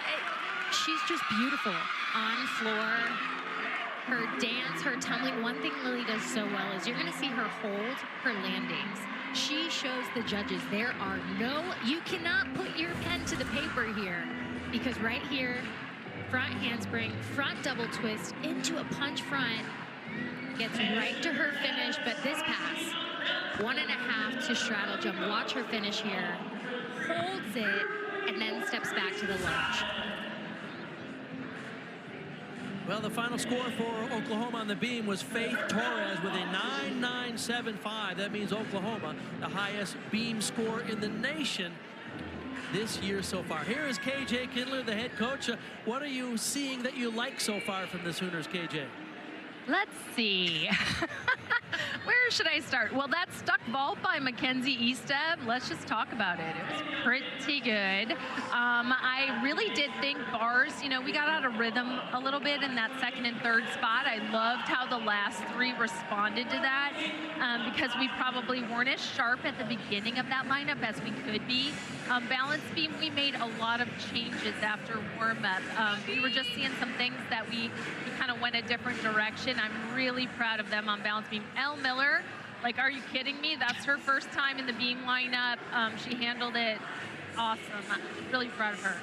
Speaker 2: She's just beautiful on floor. Her dance, her tumbling. One thing Lily does so well is you're going to see her hold her landings. She shows the judges there are you cannot put your pen to the paper here, because right here, front handspring, front double twist into a punch front, gets right to her finish, but this pass, 1.5 to straddle jump. Watch her finish here. Holds it, and then steps back to the lunge.
Speaker 1: Well, the final score for Oklahoma on the beam was Faith Torres with a 9.975. That means Oklahoma, the highest beam score in the nation this year so far. Here is KJ Kindler, the head coach. What are you seeing that you like so far from the Sooners, KJ?
Speaker 3: Let's see. Where should I start? Well, that stuck vault by Mackenzie Easteb, let's just talk about it. It was pretty good. I really did think bars, we got out of rhythm a little bit in that second and third spot. I loved how the last three responded to that because we probably weren't as sharp at the beginning of that lineup as we could be. Balance beam, we made a lot of changes after warm-up. We were just seeing some things that we kind of went a different direction. I'm really proud of them on balance beam. Elle Miller, like, are you kidding me? That's her first time in the beam lineup. She handled it awesome. I'm really proud of her.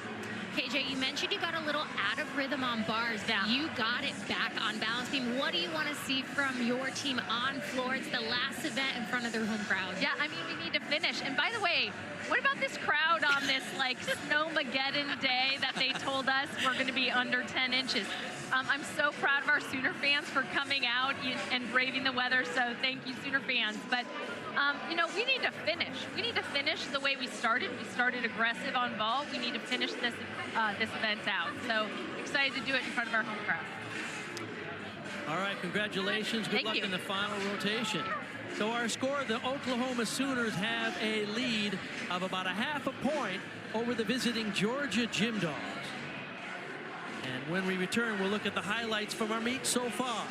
Speaker 2: KJ, you mentioned you got a little out of rhythm on bars, but you got it back on balance beam. What do you want to see from your team on floor? It's the last event in front of their home crowd.
Speaker 3: Yeah, I mean, we need to finish. And by the way, what about this crowd on this, like, Snowmageddon day that they told us we're going to be under 10 inches? I'm so proud of our Sooner fans for coming out and braving the weather, so thank you, Sooner fans. But, we need to finish. We need to finish the way we started. We started aggressive on ball. We need to finish this event out. So excited to do it in front of our home crowd.
Speaker 1: All right, congratulations. Good luck in the final rotation. So our score, the Oklahoma Sooners have a lead of about a ½ point over the visiting Georgia Gymdogs. And when we return, we'll look at the highlights from our meet so far.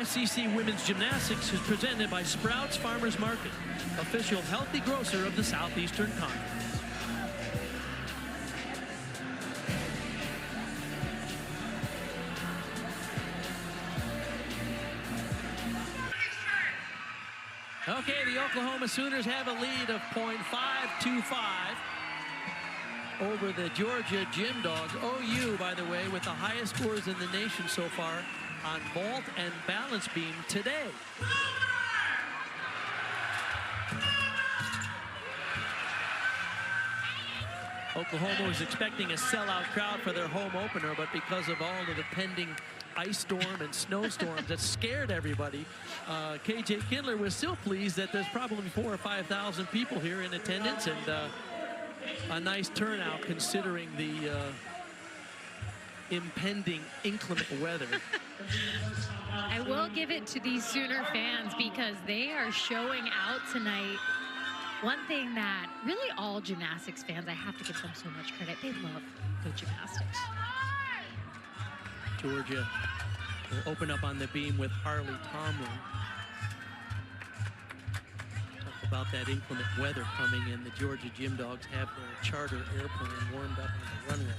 Speaker 1: SEC Women's Gymnastics is presented by Sprouts Farmers Market, official healthy grocer of the Southeastern Conference. Okay, the Oklahoma Sooners have a lead of .525 over the Georgia Gymdogs. OU, by the way, with the highest scores in the nation so far on vault and balance beam today. Oklahoma was expecting a sellout crowd for their home opener, but because of all of the pending ice storm and snowstorms that scared everybody, KJ Kindler was still pleased that there's probably 4,000 or 5,000 people here in attendance, and a nice turnout considering the impending inclement weather.
Speaker 2: I will give it to these Sooner fans because they are showing out tonight. One thing that really all gymnastics fans, I have to give them so much credit, they love good gymnastics.
Speaker 1: Georgia will open up on the beam with Harley Tomlin. Talk about that inclement weather coming in. The Georgia Gymdogs have their charter airplane warmed up on the runway.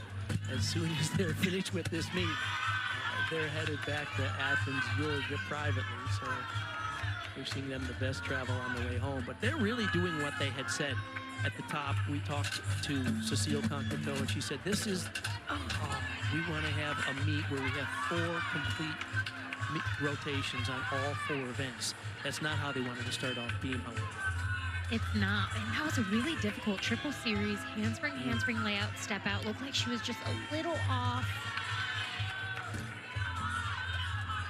Speaker 1: As soon as they're finished with this meet, they're headed back to Athens, Georgia privately. So wishing them the best travel on the way home. But they're really doing what they had said at the top. We talked to Cecile Concateau, and she said, this is, we want to have a meet where we have 4 complete rotations on all 4 events. That's not how they wanted to start off beam, however.
Speaker 2: It's not, and that was a really difficult triple series. Handspring layout, step out. Looked like she was just a little off.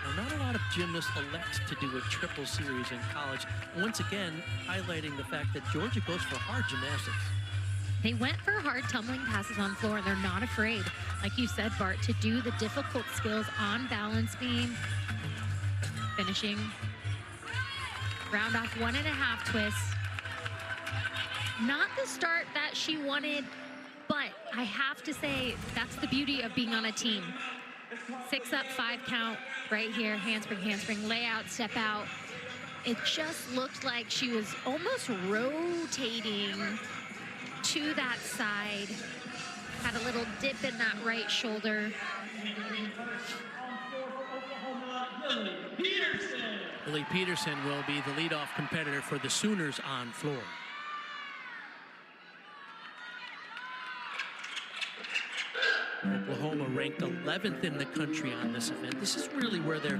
Speaker 1: Now, not a lot of gymnasts elect to do a triple series in college. Once again, highlighting the fact that Georgia goes for hard gymnastics.
Speaker 2: They went for hard tumbling passes on floor, and they're not afraid, like you said, Bart, to do the difficult skills on balance beam. Finishing. Round off 1.5 twists. Not the start that she wanted, but I have to say that's the beauty of being on a team. 6 up, 5 count right here, handspring, layout, step out. It just looked like she was almost rotating to that side. Had a little dip in that right shoulder.
Speaker 1: Lily Peterson will be the leadoff competitor for the Sooners on floor. Oklahoma ranked 11th in the country on this event. This is really where they're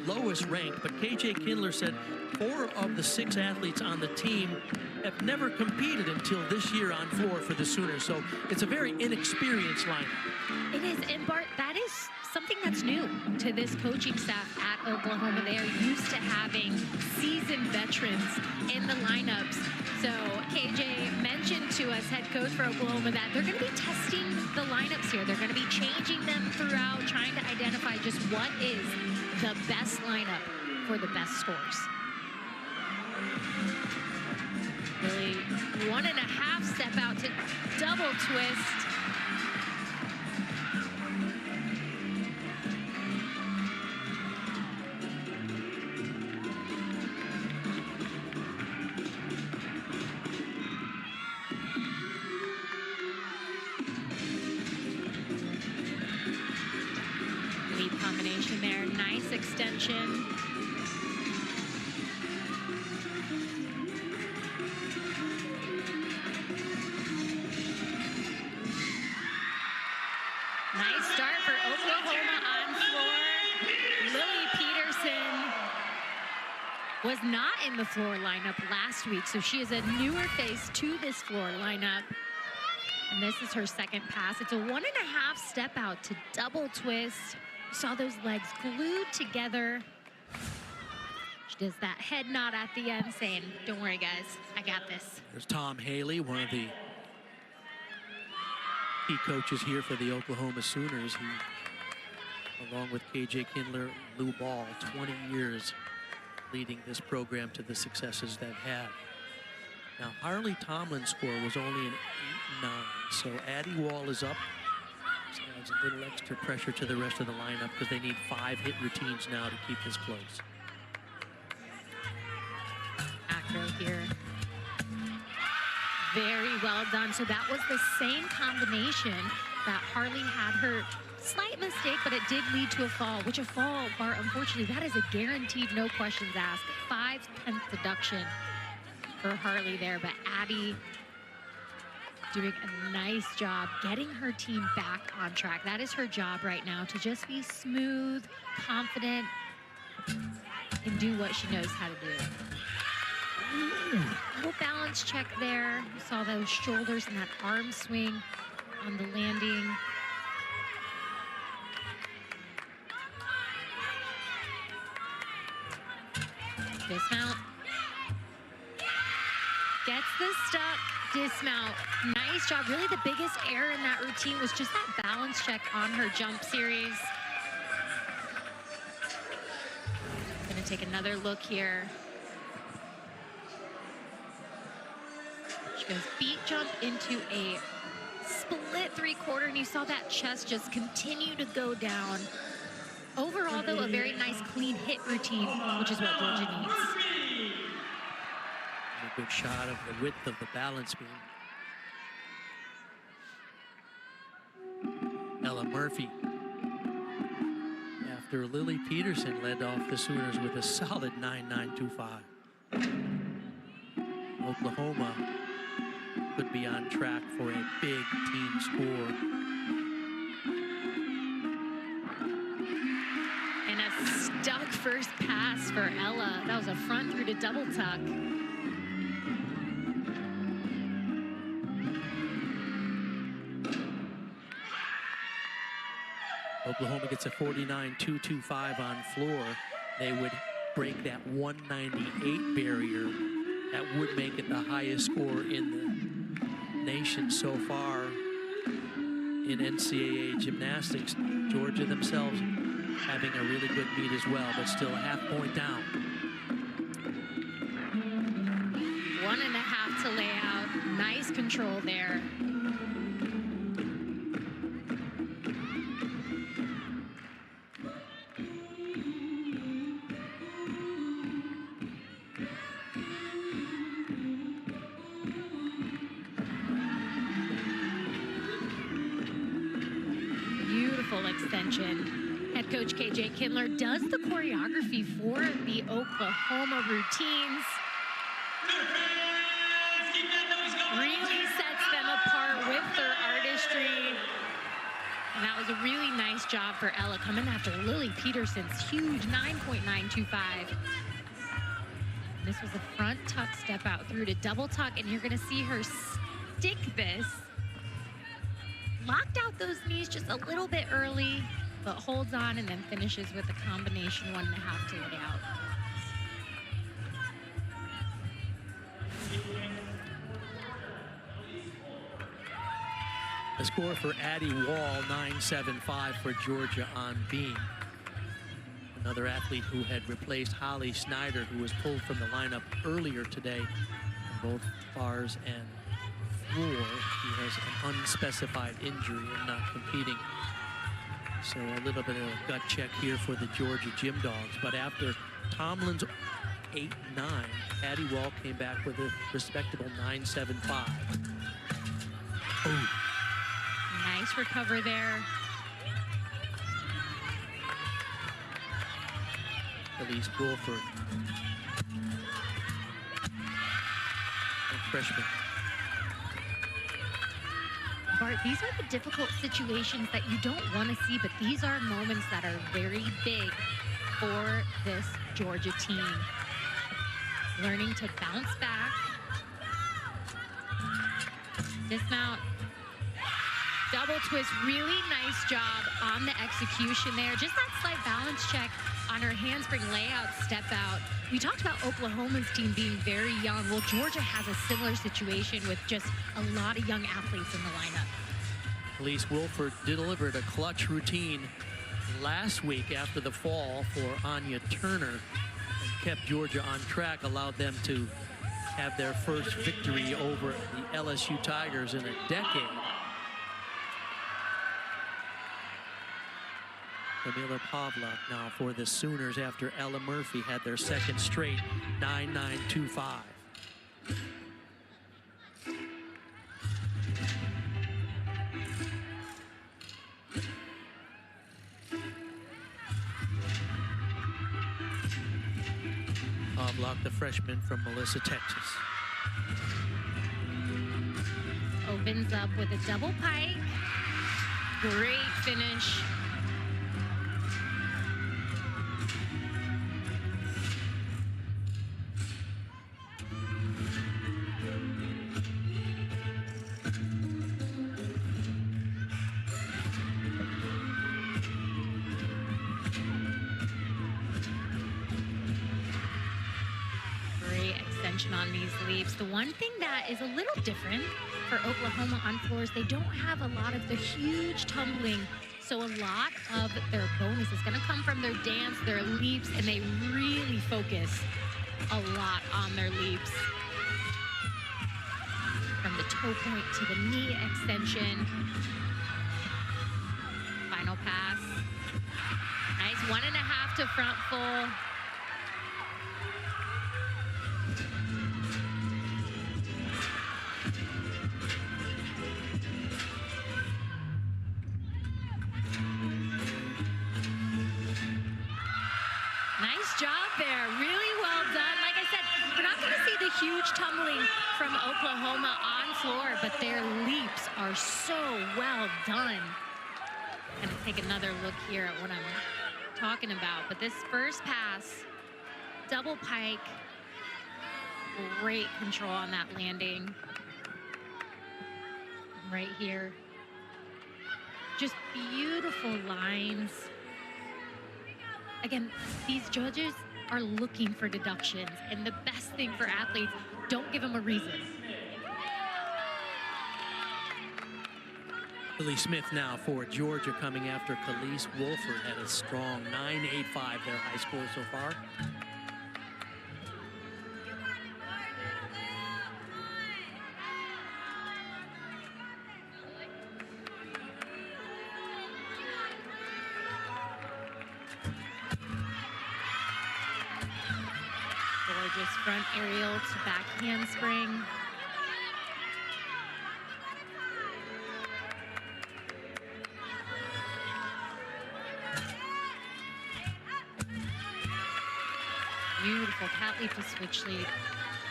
Speaker 1: lowest ranked, but KJ Kindler said 4 of the 6 athletes on the team have never competed until this year on floor for the Sooners, so it's a very inexperienced lineup.
Speaker 2: It is, and Bart, that is something that's new to this coaching staff at Oklahoma. They are used to having seasoned veterans in the lineups. So KJ mentioned to us, head coach for Oklahoma, that they're going to be testing the lineups here. They're going to be changing them throughout, trying to identify just what is the best lineup for the best scores. Really 1.5 step out to double twist. Combination there, nice extension. Nice start for Oklahoma on floor. Lily Peterson was not in the floor lineup last week, so she is a newer face to this floor lineup. And this is her second pass. It's a 1.5 step out to double twist. Saw those legs glued together. She does that head nod at the end saying, don't worry guys, I got this.
Speaker 1: There's Tom Haley, one of the key coaches here for the Oklahoma Sooners. He, along with KJ Kindler, Lou Ball, 20 years leading this program to the successes they've had. Now, Harley Tomlin's score was only an 8-9, so Addie Wall is up. So adds a little extra pressure to the rest of the lineup because they need 5 hit routines now to keep this close.
Speaker 2: Acro here. Very well done. So that was the same combination that Harley had her slight mistake, but it did lead to a fall, which a fall, Bart, unfortunately, that is a guaranteed no questions asked. 5/10 deduction for Harley there, but Addie doing a nice job getting her team back on track. That is her job right now, to just be smooth, confident, and do what she knows how to do. Little balance check there. You saw those shoulders and that arm swing on the landing. Dismount. Gets the stuck dismount. Nice job. Really the biggest error in that routine was just that balance check on her jump series. Gonna take another look here. She goes beat jump into a split 3/4, and you saw that chest just continue to go down. Overall, though, a very nice clean hit routine, which is what Georgia needs.
Speaker 1: A good shot of the width of the balance beam. Ella Murphy, after Lily Peterson led off the Sooners with a solid 9.925. Oklahoma could be on track for a big team score.
Speaker 2: And a stuck first pass for Ella. That was a front through to double tuck.
Speaker 1: Oklahoma gets a 49.225 on floor. They would break that 198 barrier. That would make it the highest score in the nation so far in NCAA gymnastics. Georgia themselves having a really good meet as well, but still a half point down.
Speaker 2: 1.5 to lay out. Nice control there. Beautiful extension. Head coach KJ Kindler does the choreography for the Oklahoma routines. Really sets them apart with their artistry. And that was a really nice job for Ella, coming after Lily Peterson's huge 9.925. This was a front tuck step out through to double tuck, and you're gonna see her stick this. Locked out those knees just a little bit early, but holds on and then finishes with a combination 1.5 to lay out.
Speaker 1: The score for Addie Wall, 9.75 for Georgia on beam. Another athlete who had replaced Holly Snyder, who was pulled from the lineup earlier today on both bars and floor. He has an unspecified injury and not competing. So a little bit of a gut check here for the Georgia Gym Dogs. But after Tomlin's 8.9, Addie Wall came back with a respectable 9.75. Oh.
Speaker 2: Nice recover there.
Speaker 1: Elise Wolford, a freshman.
Speaker 2: Bart, these are the difficult situations that you don't want to see, but these are moments that are very big for this Georgia team. Learning to bounce back. Dismount. Double twist, really nice job on the execution there. Just that slight balance check on her handspring layout, step out. We talked about Oklahoma's team being very young. Well, Georgia has a similar situation with just a lot of young athletes in the lineup.
Speaker 1: Elise Wolford delivered a clutch routine last week after the fall for Anya Turner and kept Georgia on track, allowed them to have their first victory over the LSU Tigers in a decade. Camila Pavlak now for the Sooners after Ella Murphy had their second straight 9.925. Pavlak, the freshman from Melissa, Texas.
Speaker 2: Opens up with a double pike. Great finish. On these leaps. The one thing that is a little different for Oklahoma on floors, they don't have a lot of the huge tumbling, so a lot of their bonus is going to come from their dance, their leaps, and they really focus a lot on their leaps. From the toe point to the knee extension. Final pass. Nice 1.5 to front full. From Oklahoma on floor, but their leaps are so well done. I'm gonna take another look here at what I'm talking about, but this first pass, double pike, great control on that landing. Right here, just beautiful lines. Again, these judges are looking for deductions, and the best thing for athletes, don't give them a reason.
Speaker 1: Lily Smith now for Georgia, coming after Khalees Wolford had a strong 9.85, their high score so far.
Speaker 2: Gorgeous front aerial to back handspring. Beautiful cat leap to switch leap.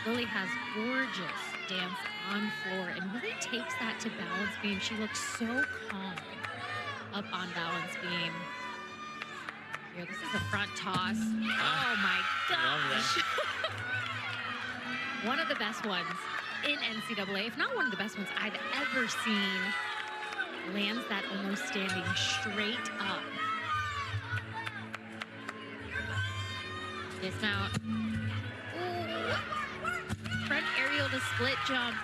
Speaker 2: Lily has gorgeous dance on floor and really takes that to balance beam. She looks so calm up on balance beam. Here, this is a front toss. Oh my gosh. One of the best ones in NCAA, if not one of the best ones I've ever seen. Lands that almost standing straight up. Dismount. Ooh. Front aerial to split jump.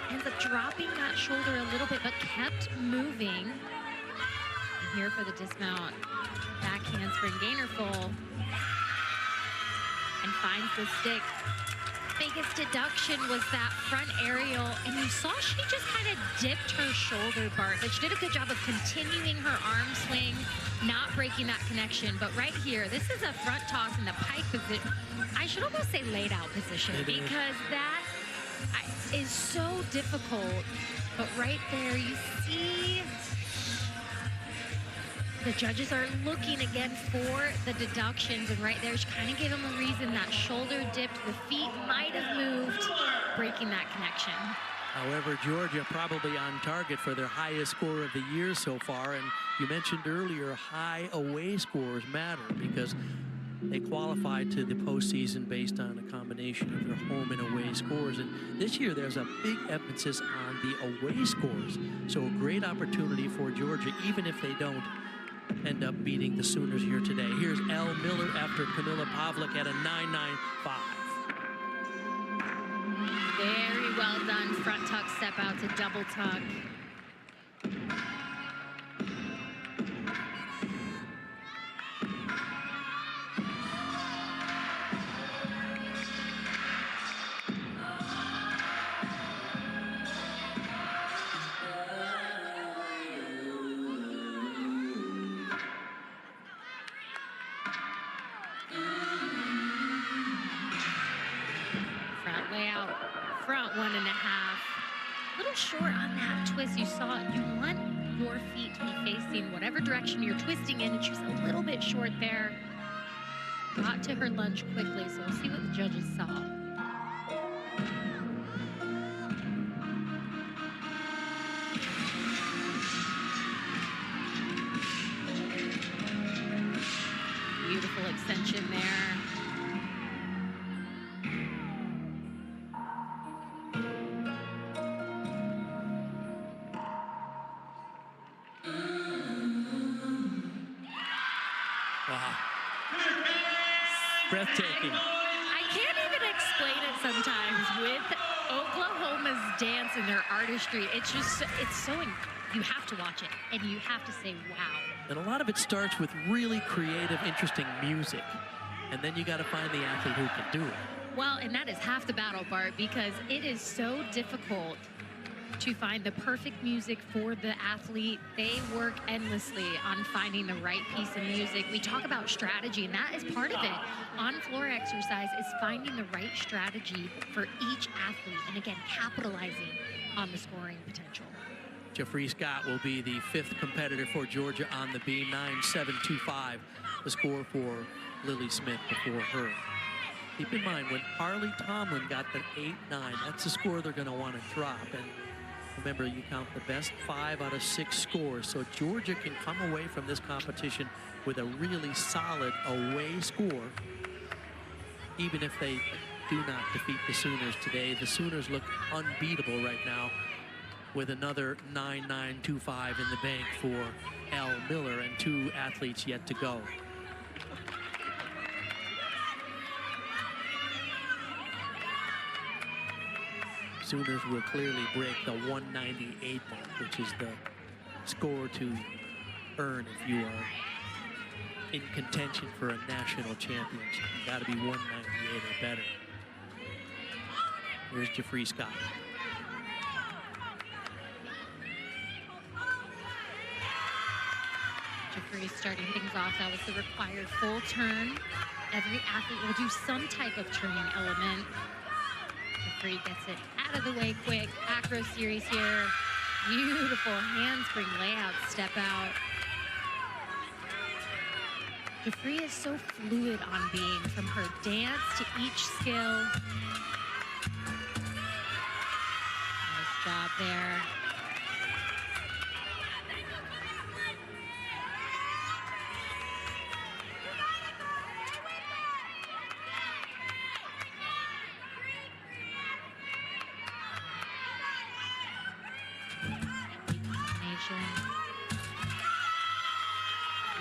Speaker 2: Ends up dropping that shoulder a little bit, but kept moving. And here for the dismount. Back handspring gainer full. And finds the stick. Biggest deduction was that front aerial, and you saw she just kind of dipped her shoulder, Bart, but she did a good job of continuing her arm swing, not breaking that connection. But right here, this is a front toss in the pike position. I should almost say laid out position, because that is so difficult. But right there, you see the judges are looking again for the deductions, and right there, she kind of gave them a reason. That shoulder dipped, the feet might have moved, breaking that connection.
Speaker 1: However, Georgia probably on target for their highest score of the year so far. And you mentioned earlier, high away scores matter because they qualified to the postseason based on a combination of their home and away scores. And this year, there's a big emphasis on the away scores. So a great opportunity for Georgia, even if they don't end up beating the Sooners here today. Here's Elle Miller after Camila Pavlak at a 9.95.
Speaker 2: Very well done. Front tuck, step out to double tuck. that 1.5. A little short on that twist. You saw you want your feet to be facing whatever direction you're twisting in, and she was a little bit short there. Got to her lunge quickly, so we'll see what the judges saw. Beautiful extension there.
Speaker 1: Wow. Breathtaking.
Speaker 2: I can't even explain it sometimes with Oklahoma's dance and their artistry. It's just, it's so, you have to watch it and you have to say, wow.
Speaker 1: And a lot of it starts with really creative, interesting music. And then you got to find the athlete who can do it.
Speaker 2: Well, and that is half the battle, Bart, because it is so difficult to find the perfect music for the athlete. They work endlessly on finding the right piece of music. We talk about strategy, and that is part of it. On-floor exercise is finding the right strategy for each athlete, and again, capitalizing on the scoring potential.
Speaker 1: Jeffrey Scott will be the 5th competitor for Georgia on the beam, 9.725, the score for Lily Smith before her. Keep in mind, when Harley Tomlin got the 8.9, that's the score they're going to want to drop. And remember, you count the best 5 out of 6 scores, so Georgia can come away from this competition with a really solid away score, even if they do not defeat the Sooners today. The Sooners look unbeatable right now with another 9.925 in the bank for Al Miller and 2 athletes yet to go. Sooners will clearly break the 198 mark, which is the score to earn if you are in contention for a national championship. You got to be 198 or better. Here's Jeffrey Scott.
Speaker 2: Jeffrey starting things off. That was the required full turn. Every athlete will do some type of turning element. Jeffrey gets it out of the way quick. Acro series here. Beautiful handspring layout, step out. Jeffrey is so fluid on beam, from her dance to each skill. Nice job there.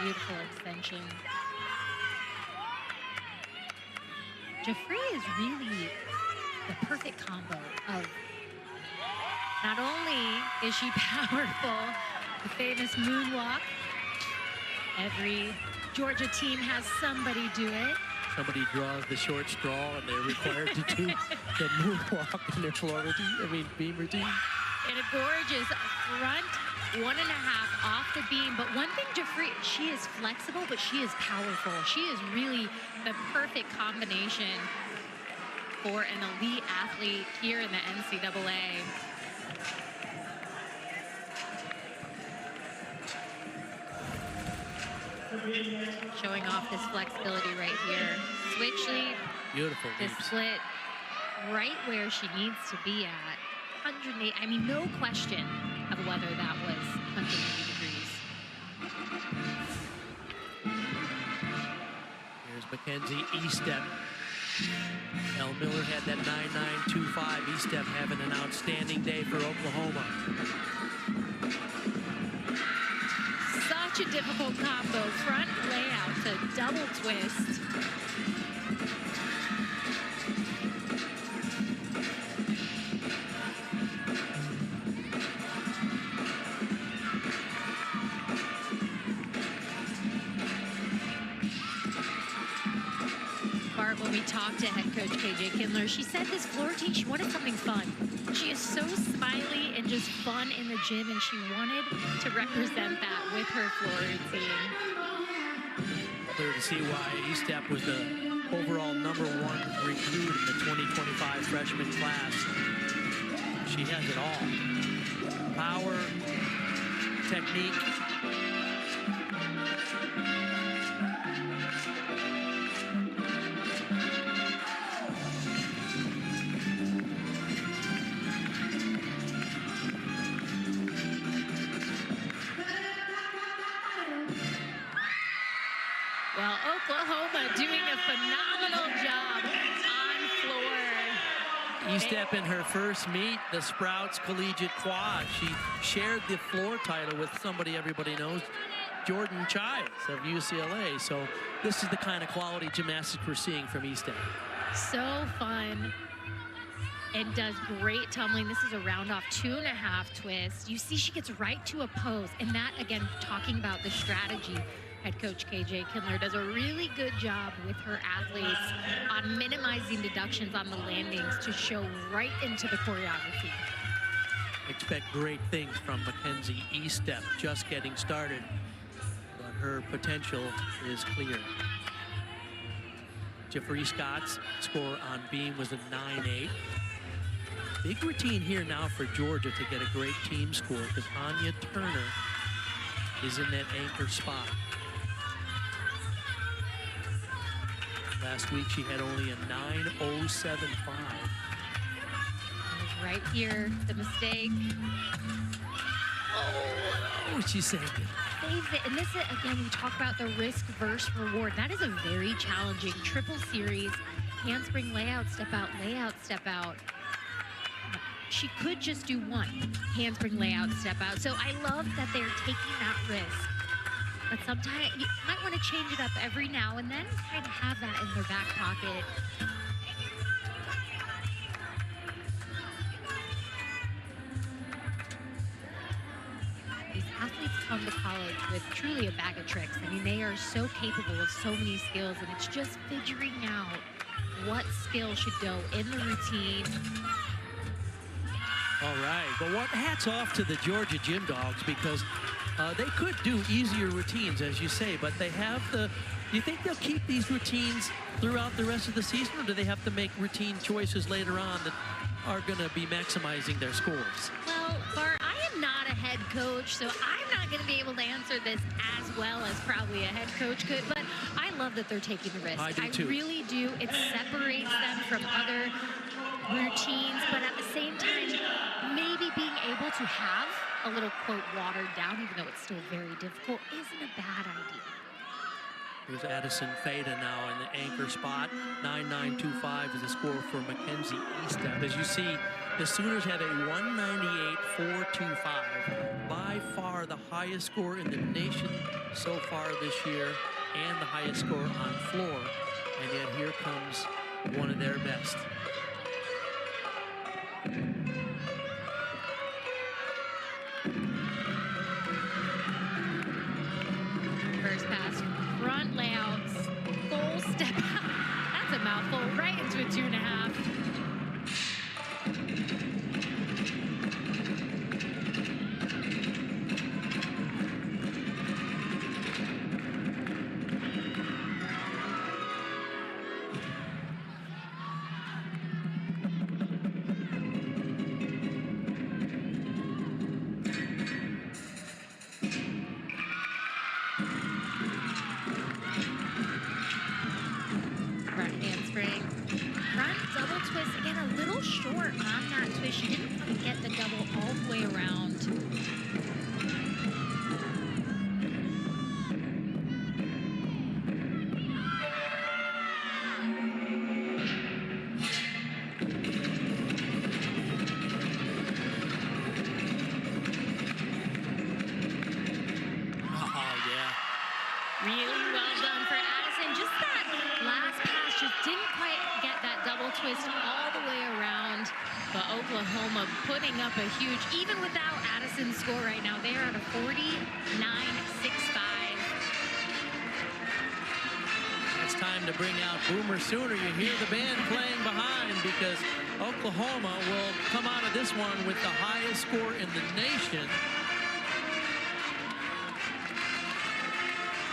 Speaker 2: Beautiful extension. Jeffrey is really the perfect combo of, not only is she powerful, the famous moonwalk. Every Georgia team has somebody do it.
Speaker 1: Somebody draws the short straw and they're required to do the moonwalk in their floor routine, beam routine.
Speaker 2: And a gorgeous front 1.5 off the beam. But one thing, Jeffrey, she is flexible, but she is powerful. She is really the perfect combination for an elite athlete here in the NCAA. Showing off this flexibility right here. Switch leap.
Speaker 1: Beautiful
Speaker 2: The
Speaker 1: leaps.
Speaker 2: split right where she needs to be at. 108, I mean, no question of whether that was 180 degrees.
Speaker 1: Here's Mackenzie E-step. El Miller had that 9.925. E-step having an outstanding day for Oklahoma.
Speaker 2: Such a difficult combo. Front layout to double twist. When we talked to head coach KJ Kindler, she said this floor routine, she wanted something fun. She is so smiley and just fun in the gym, and she wanted to represent that with her floor routine.
Speaker 1: Clear to see why E-step was the overall #1 recruit in the 2025 freshman class. She has it all. Power, technique.
Speaker 2: Well, Oklahoma doing a phenomenal job on floor.
Speaker 1: E-step in her first meet, the Sprouts Collegiate Quad. She shared the floor title with somebody everybody knows, Jordan Childs of UCLA. So this is the kind of quality gymnastics we're seeing from E-step.
Speaker 2: So fun. And does great tumbling. This is a round off 2.5 twist. You see she gets right to a pose. And that, again, talking about the strategy. Head coach KJ Kindler does a really good job with her athletes on minimizing deductions on the landings to show right into the choreography.
Speaker 1: Expect great things from Mackenzie E-step, just getting started, but her potential is clear. Jeffrey Scott's score on beam was a 9-8. Big routine here now for Georgia to get a great team score because Anya Turner is in that anchor spot. Last week she had only a 9.075.
Speaker 2: Right here, the mistake.
Speaker 1: Oh, she saved it.
Speaker 2: Saved it. And this is, again, we talk about the risk versus reward. That is a very challenging triple series. Handspring layout, step out, layout, step out. She could just do one handspring layout, step out. So I love that they're taking that risk. But sometimes you might want to change it up every now and then, kind of have that in their back pocket. These athletes come to college with truly a bag of tricks. I mean, they are so capable of so many skills, and it's just figuring out what skill should go in the routine.
Speaker 1: All right, but what hats off to the Georgia Gym Dogs because they could do easier routines, as you say, but they have the. Do you think they'll keep these routines throughout the rest of the season, or do they have to make routine choices later on that are going to be maximizing their scores?
Speaker 2: Well, Bart, I am not a head coach, so I'm not going to be able to answer this as well as probably a head coach could, but I love that they're taking the risk.
Speaker 1: I do too.
Speaker 2: Really do. It separates them from other routines, but at the same time, maybe being able to have a little, quote, watered down, even though it's still very difficult, isn't a bad idea.
Speaker 1: Here's Addison Fada now in the anchor spot. 9.925 is the score for Mackenzie E-step. As you see, the Sooners have a 198.425, by far the highest score in the nation so far this year, and the highest score on floor. And yet here comes one of their best.
Speaker 2: First pass, front layouts, full step out. That's a mouthful, right into a 2.5. She didn't quite get the double all the way around.
Speaker 1: Oh, yeah.
Speaker 2: Really well done for Addison. Just that last pass just didn't quite get that double twist all the way around. But Oklahoma putting up a huge, even without Addison's score right now, they are at a 49.65.
Speaker 1: It's time to bring out Boomer Sooner. You hear the band playing behind because Oklahoma will come out of this one with the highest score in the nation.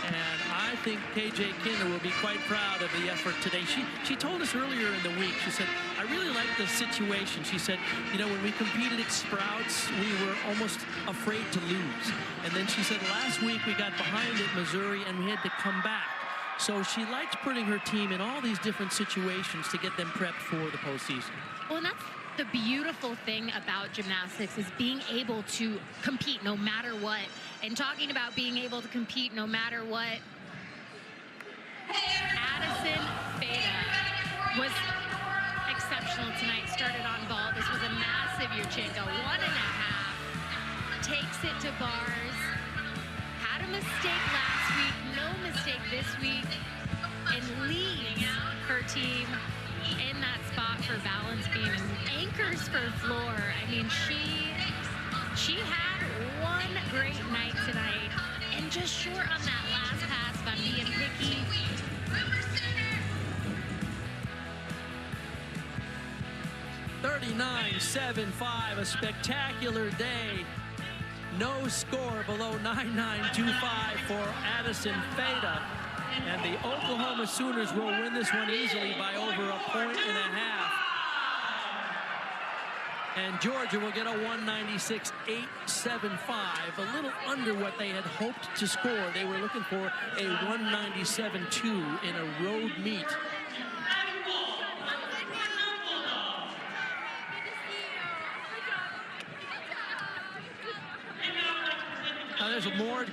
Speaker 1: And I think KJ Kindler will be quite proud of the effort today. She told us earlier in the week, she said, I really like the situation. She said, you know, when we competed at Sprouts, we were almost afraid to lose. And then she said last week we got behind at Missouri and we had to come back. So she likes putting her team in all these different situations to get them prepped for the postseason.
Speaker 2: Well, and that's the beautiful thing about gymnastics, is being able to compete no matter what. And talking about being able to compete no matter what, Addison Feta was exceptional tonight. Started on ball. This was a massive Yurchenko, 1.5. Takes it to bars. Had a mistake last week, no mistake this week, and leads her team in that spot for balance beam and anchors for floor. I mean, she had one great night tonight, and just short on that last pass by being picky.
Speaker 1: 39-7-5, a spectacular day. No score below 9.925 for Addison Feta. And the Oklahoma Sooners will win this one easily by over 1.5 points. And Georgia will get a 196.875, a little under what they had hoped to score. They were looking for a 197.2 in a road meet. Now there's more